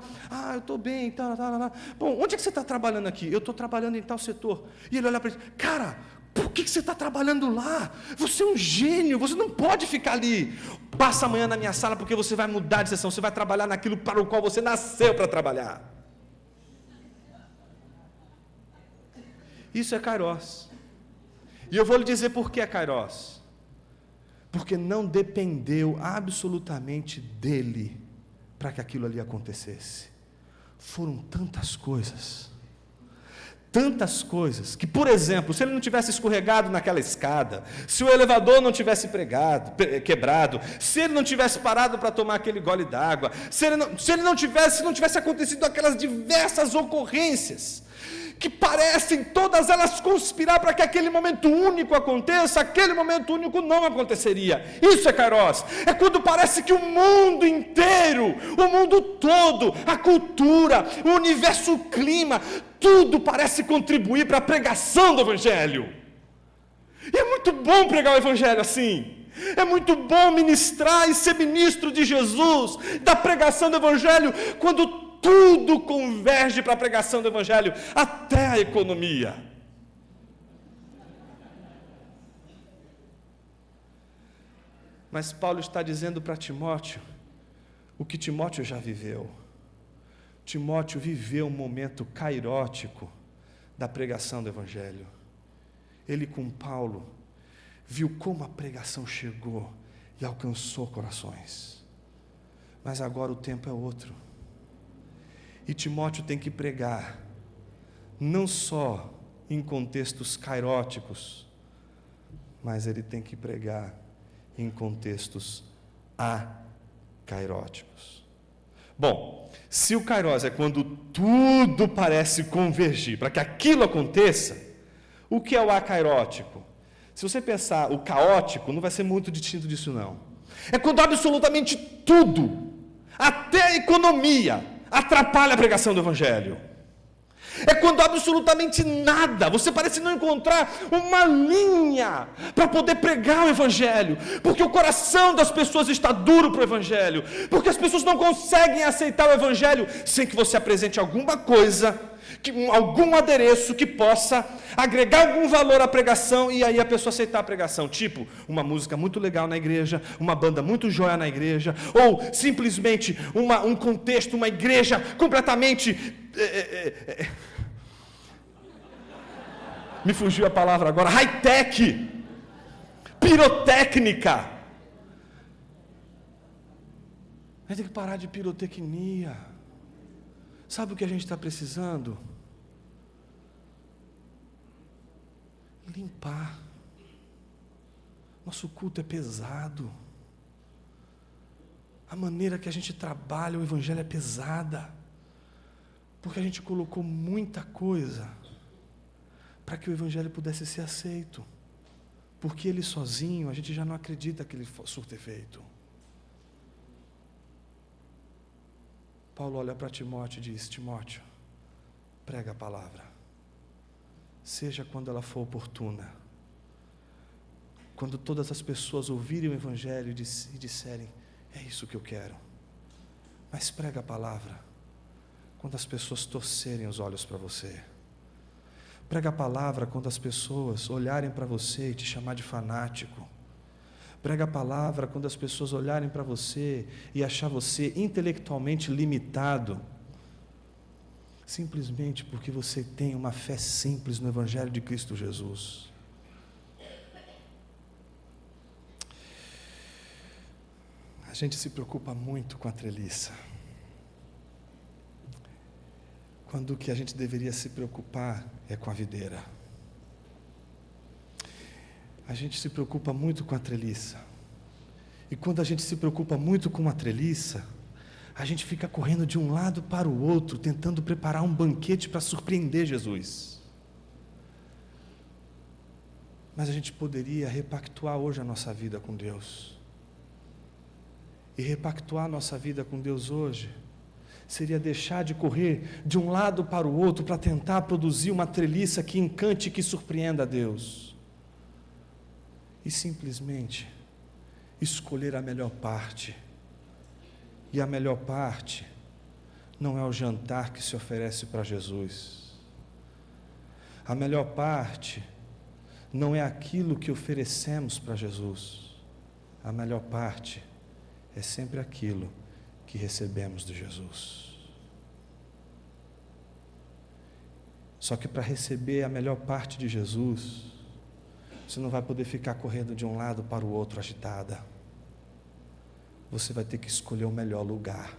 Eu estou bem e tal. Bom, onde é que você está trabalhando aqui? Eu estou trabalhando em tal setor. E ele olha para ele: cara, por que você está trabalhando lá? Você é um gênio, você não pode ficar ali. Passa amanhã na minha sala, porque você vai mudar de sessão, você vai trabalhar naquilo para o qual você nasceu para trabalhar. Isso é Kairos. E eu vou lhe dizer por que é Kairos. Porque não dependeu absolutamente dele para que aquilo ali acontecesse. Foram tantas coisas, que, por exemplo, se ele não tivesse escorregado naquela escada, se o elevador não tivesse quebrado, se ele não tivesse parado para tomar aquele gole d'água, se não tivesse acontecido aquelas diversas ocorrências, que parecem todas elas conspirar para que aquele momento único aconteça, aquele momento único não aconteceria. Isso é Kairos. É quando parece que o mundo inteiro, o mundo todo, a cultura, o universo, o clima, tudo parece contribuir para a pregação do Evangelho. E é muito bom pregar o Evangelho assim. É muito bom ministrar e ser ministro de Jesus, da pregação do Evangelho, quando tudo converge para a pregação do Evangelho, até a economia. Mas Paulo está dizendo para Timóteo o que Timóteo já viveu. Timóteo viveu um momento cairótico da pregação do Evangelho. Ele, com Paulo, viu como a pregação chegou e alcançou corações. Mas agora o tempo é outro. E Timóteo tem que pregar, não só em contextos cairóticos, mas ele tem que pregar em contextos acairóticos. Bom, se o kairos é quando tudo parece convergir para que aquilo aconteça, o que é o acairótico? Se você pensar o caótico, não vai ser muito distinto disso não. É quando absolutamente tudo, até a economia, atrapalha a pregação do Evangelho. É quando absolutamente nada, você parece não encontrar uma linha para poder pregar o Evangelho, porque o coração das pessoas está duro para o Evangelho, porque as pessoas não conseguem aceitar o Evangelho sem que você apresente alguma coisa, algum adereço que possa agregar algum valor à pregação e aí a pessoa aceitar a pregação, tipo uma música muito legal na igreja, uma banda muito joia na igreja, ou simplesmente um contexto, uma igreja completamente me fugiu a palavra agora, high-tech, pirotécnica. A gente tem que parar de pirotecnia. Sabe o que a gente está precisando? Limpar. Nosso culto é pesado. A maneira que a gente trabalha o Evangelho é pesada. Porque a gente colocou muita coisa para que o Evangelho pudesse ser aceito. Porque ele sozinho, a gente já não acredita que ele surta efeito. Paulo olha para Timóteo e diz: Timóteo, prega a palavra, seja quando ela for oportuna, quando todas as pessoas ouvirem o Evangelho e disserem: é isso que eu quero. Mas prega a palavra quando as pessoas torcerem os olhos para você. Prega a palavra quando as pessoas olharem para você e te chamar de fanático. Prega a palavra quando as pessoas olharem para você e achar você intelectualmente limitado, simplesmente porque você tem uma fé simples no Evangelho de Cristo Jesus. A gente se preocupa muito com a treliça, quando o que a gente deveria se preocupar é com a videira. A gente se preocupa muito com a treliça, e quando a gente se preocupa muito com a treliça, a gente fica correndo de um lado para o outro, tentando preparar um banquete para surpreender Jesus. Mas a gente poderia repactuar hoje a nossa vida com Deus. E repactuar a nossa vida com Deus hoje seria deixar de correr de um lado para o outro para tentar produzir uma treliça que encante e que surpreenda a Deus. E simplesmente escolher a melhor parte. E a melhor parte não é o jantar que se oferece para Jesus. A melhor parte não é aquilo que oferecemos para Jesus. A melhor parte é sempre aquilo que recebemos de Jesus. Só que para receber a melhor parte de Jesus, você não vai poder ficar correndo de um lado para o outro agitada. Você vai ter que escolher o melhor lugar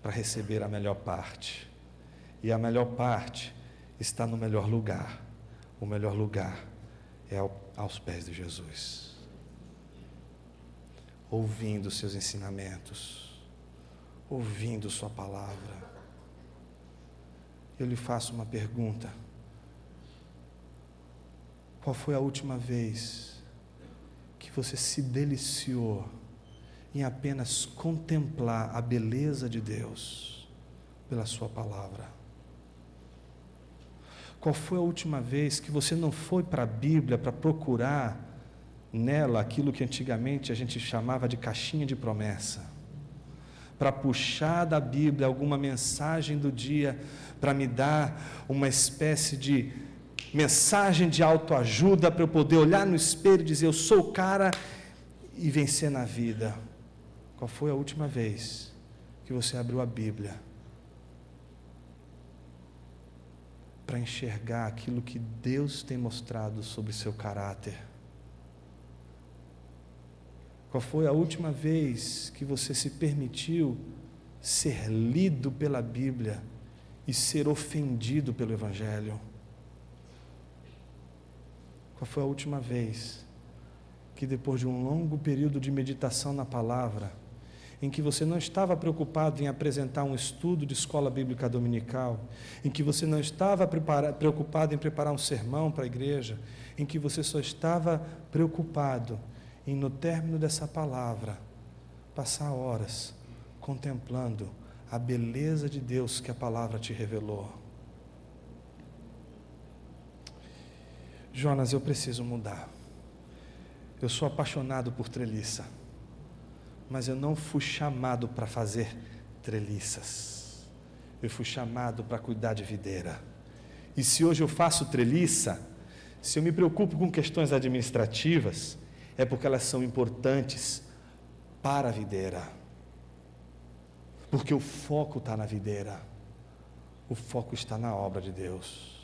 para receber a melhor parte. E a melhor parte está no melhor lugar. O melhor lugar é aos pés de Jesus. Ouvindo seus ensinamentos, ouvindo sua palavra. Eu lhe faço uma pergunta: qual foi a última vez que você se deliciou em apenas contemplar a beleza de Deus pela sua palavra? Qual foi a última vez que você não foi para a Bíblia para procurar nela aquilo que antigamente a gente chamava de caixinha de promessa, para puxar da Bíblia alguma mensagem do dia, para me dar uma espécie de mensagem de autoajuda, para eu poder olhar no espelho e dizer: eu sou o cara, e vencer na vida? Qual foi a última vez que você abriu a Bíblia para enxergar aquilo que Deus tem mostrado sobre seu caráter? Qual foi a última vez que você se permitiu ser lido pela Bíblia e ser ofendido pelo Evangelho? Qual foi a última vez que, depois de um longo período de meditação na palavra, em que você não estava preocupado em apresentar um estudo de escola bíblica dominical, em que você não estava preocupado em preparar um sermão para a igreja, em que você só estava preocupado em, no término dessa palavra, passar horas contemplando a beleza de Deus que a palavra te revelou? Jonas, eu preciso mudar. Eu sou apaixonado por treliça, mas eu não fui chamado para fazer treliças. Eu fui chamado para cuidar de videira. E se hoje eu faço treliça, se eu me preocupo com questões administrativas, é porque elas são importantes para a videira. Porque o foco está na videira. O foco está na obra de Deus.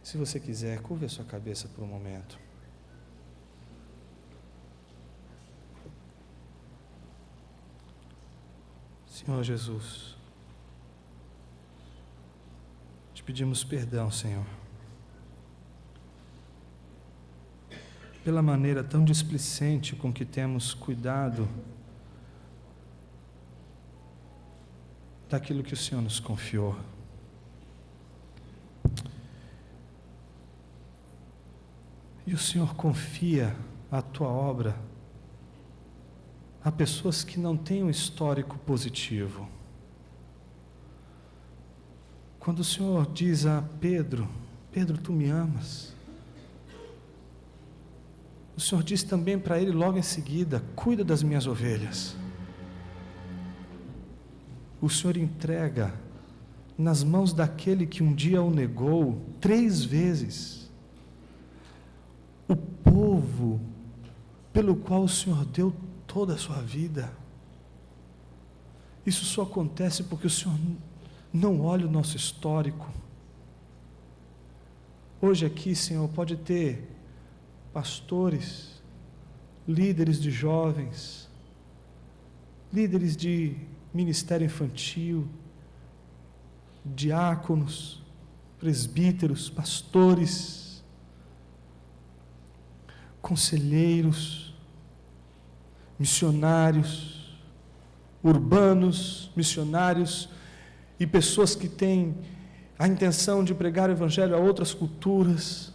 Se você quiser, curve a sua cabeça por um momento. Senhor Jesus, te pedimos perdão, Senhor, pela maneira tão displicente com que temos cuidado daquilo que o Senhor nos confiou. E o Senhor confia a tua obra a pessoas que não têm um histórico positivo. Quando o Senhor diz a Pedro: Pedro, tu me amas, o Senhor diz também para ele logo em seguida: cuida das minhas ovelhas. O Senhor entrega nas mãos daquele que um dia o negou 3 vezes. O povo pelo qual o Senhor deu toda a sua vida. Isso só acontece porque o Senhor não olha o nosso histórico. Hoje aqui, Senhor, pode ter pastores, líderes de jovens, líderes de ministério infantil, diáconos, presbíteros, pastores, conselheiros, missionários, urbanos, missionários e pessoas que têm a intenção de pregar o Evangelho a outras culturas,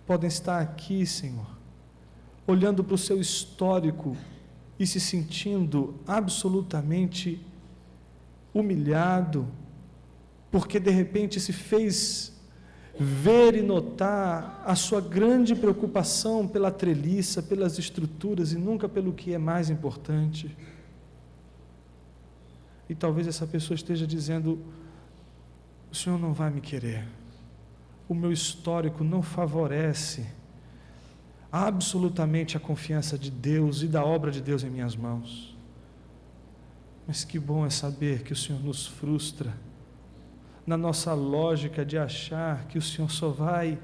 podem estar aqui, Senhor, olhando para o seu histórico e se sentindo absolutamente humilhado, porque de repente se fez ver e notar a sua grande preocupação pela treliça, pelas estruturas e nunca pelo que é mais importante. E talvez essa pessoa esteja dizendo: o Senhor não vai me querer, o meu histórico não favorece absolutamente a confiança de Deus e da obra de Deus em minhas mãos. Mas que bom é saber que o Senhor nos frustra na nossa lógica de achar que o Senhor só vai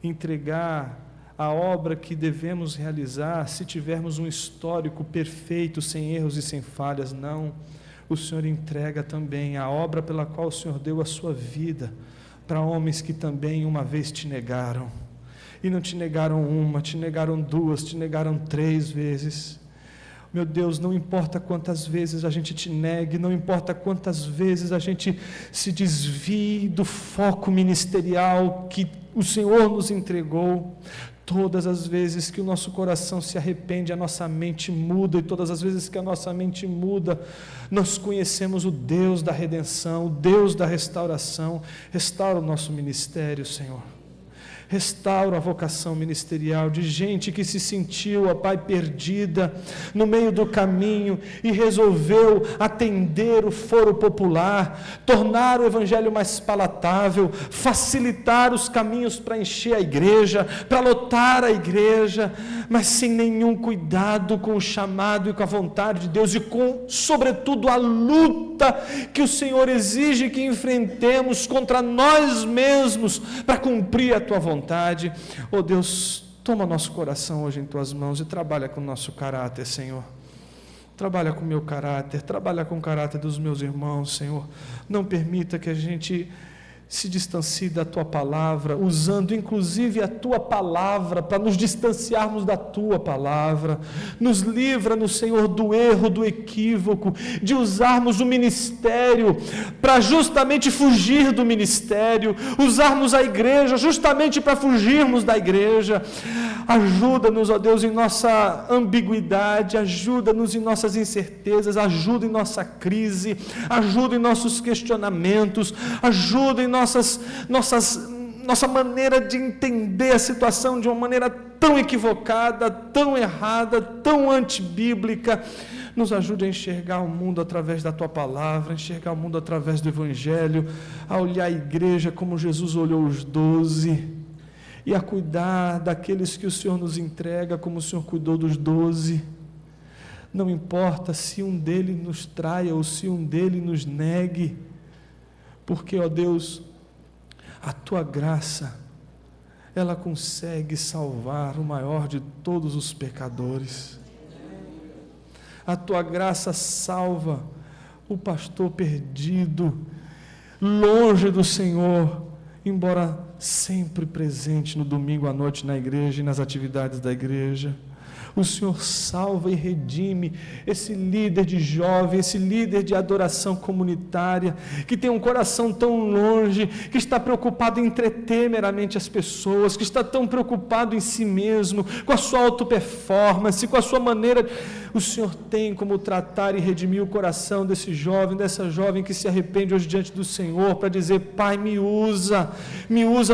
entregar a obra que devemos realizar se tivermos um histórico perfeito, sem erros e sem falhas. Não, o Senhor entrega também a obra pela qual o Senhor deu a sua vida para homens que também uma vez te negaram, e não te negaram uma, te negaram 2, te negaram 3 vezes. Meu Deus, não importa quantas vezes a gente te negue, não importa quantas vezes a gente se desvie do foco ministerial que o Senhor nos entregou, todas as vezes que o nosso coração se arrepende, a nossa mente muda, e todas as vezes que a nossa mente muda, nós conhecemos o Deus da redenção, o Deus da restauração. Restaura o nosso ministério, Senhor. Restaura a vocação ministerial de gente que se sentiu, ó Pai, perdida no meio do caminho e resolveu atender o foro popular, tornar o Evangelho mais palatável, facilitar os caminhos para encher a igreja, para lotar a igreja, mas sem nenhum cuidado com o chamado e com a vontade de Deus e com, sobretudo, a luta que o Senhor exige que enfrentemos contra nós mesmos para cumprir a Tua vontade. Oh Deus, toma nosso coração hoje em Tuas mãos e trabalha com o nosso caráter, Senhor. Trabalha com o meu caráter, trabalha com o caráter dos meus irmãos, Senhor. Não permita que a gente se distancie da Tua palavra, usando inclusive a Tua palavra para nos distanciarmos da Tua palavra. Nos livra, Senhor, do erro, do equívoco, de usarmos o ministério para justamente fugir do ministério, usarmos a igreja justamente para fugirmos da igreja. Ajuda-nos, ó Deus, em nossa ambiguidade, ajuda-nos em nossas incertezas, ajuda em nossa crise, ajuda em nossos questionamentos, ajuda em nossa maneira de entender a situação de uma maneira tão equivocada, tão errada, tão antibíblica. Nos ajude a enxergar o mundo através da Tua palavra, a enxergar o mundo através do Evangelho, a olhar a igreja como Jesus olhou os 12, e a cuidar daqueles que o Senhor nos entrega como o Senhor cuidou dos 12. Não importa se um deles nos traia ou se um deles nos negue, porque, ó Deus, a Tua graça, ela consegue salvar o maior de todos os pecadores. A Tua graça salva o pastor perdido, longe do Senhor, embora sempre presente no domingo à noite na igreja e nas atividades da igreja. O Senhor salva e redime esse líder de jovem, esse líder de adoração comunitária, que tem um coração tão longe, que está preocupado em entreter meramente as pessoas, que está tão preocupado em si mesmo, com a sua auto-performance, com a sua maneira. O Senhor tem como tratar e redimir o coração desse jovem, dessa jovem que se arrepende hoje diante do Senhor, para dizer: Pai, me usa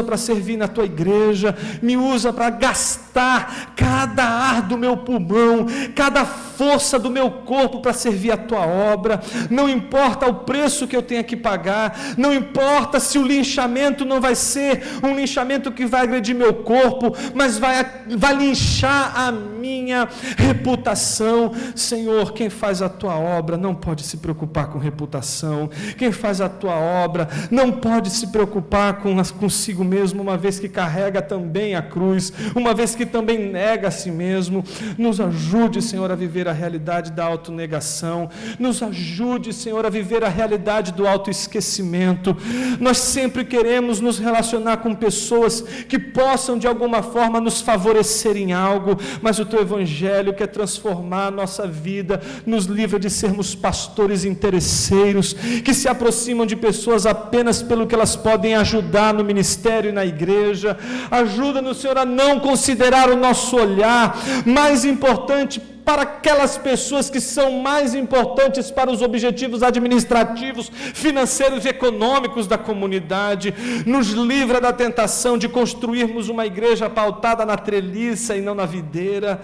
para servir na Tua igreja, me usa para gastar cada ar do meu pulmão, cada força do meu corpo para servir a tua obra, não importa o preço que eu tenha que pagar, não importa se o linchamento não vai ser um linchamento que vai agredir meu corpo, mas vai linchar a minha reputação. Senhor, quem faz a tua obra não pode se preocupar com reputação, quem faz a tua obra não pode se preocupar consigo mesmo, uma vez que carrega também a cruz, uma vez que também nega a si mesmo. Nos ajude, Senhor, a viver a realidade da autonegação, nos ajude, Senhor, a viver a realidade do autoesquecimento. Nós sempre queremos nos relacionar com pessoas que possam de alguma forma nos favorecer em algo, mas o teu evangelho quer transformar a nossa vida, nos livra de sermos pastores interesseiros, que se aproximam de pessoas apenas pelo que elas podem ajudar no ministério e na igreja. Ajuda-nos, Senhor, a não considerar o nosso olhar mais importante para aquelas pessoas que são mais importantes para os objetivos administrativos, financeiros e econômicos da comunidade. Nos livra da tentação de construirmos uma igreja pautada na treliça e não na videira.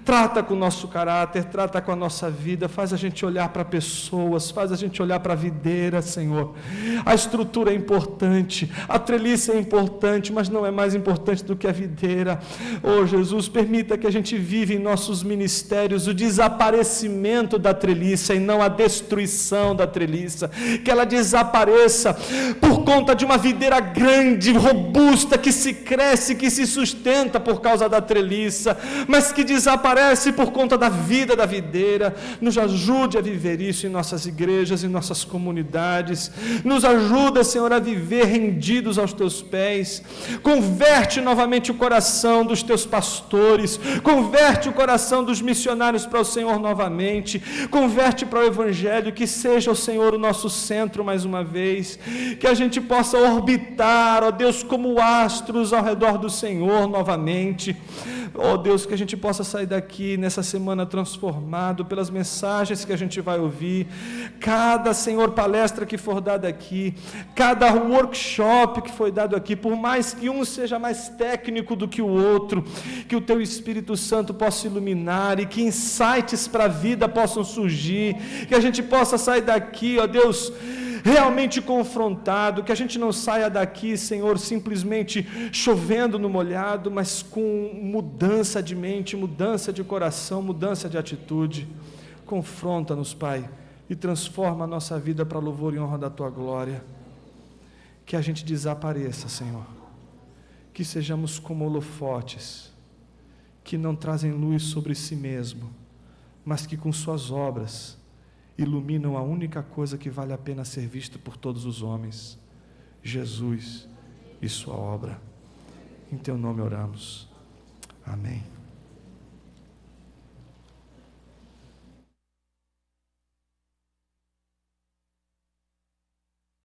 Trata com o nosso caráter, trata com a nossa vida, faz a gente olhar para pessoas, faz a gente olhar para a videira, Senhor. A estrutura é importante, a treliça é importante, mas não é mais importante do que a videira. Oh Jesus, permita que a gente viva em nossos ministérios o desaparecimento da treliça e não a destruição da treliça, que ela desapareça por conta de uma videira grande, robusta, que se cresce, que se sustenta por causa da treliça, mas que desapareça por conta da vida da videira. Nos ajude a viver isso em nossas igrejas, em nossas comunidades. Nos ajuda, Senhor, a viver rendidos aos teus pés. Converte novamente o coração dos teus pastores, converte o coração dos missionários para o Senhor novamente, converte para o evangelho, que seja o Senhor o nosso centro mais uma vez, que a gente possa orbitar, ó Deus, como astros ao redor do Senhor novamente. Ó Deus, que a gente possa sair daqui nessa semana transformado pelas mensagens que a gente vai ouvir, cada, Senhor, palestra que for dada aqui, cada workshop que foi dado aqui, por mais que um seja mais técnico do que o outro, que o teu Espírito Santo possa iluminar e que insights para a vida possam surgir, que a gente possa sair daqui, ó Deus, realmente confrontado, que a gente não saia daqui, Senhor, simplesmente chovendo no molhado, mas com mudança de mente, mudança de coração, mudança de atitude. Confronta-nos, Pai, e transforma a nossa vida para louvor e honra da Tua glória. Que a gente desapareça, Senhor, que sejamos como holofotes, que não trazem luz sobre si mesmo, mas que com suas obras iluminam a única coisa que vale a pena ser vista por todos os homens, Jesus e sua obra. Em teu nome oramos. Amém.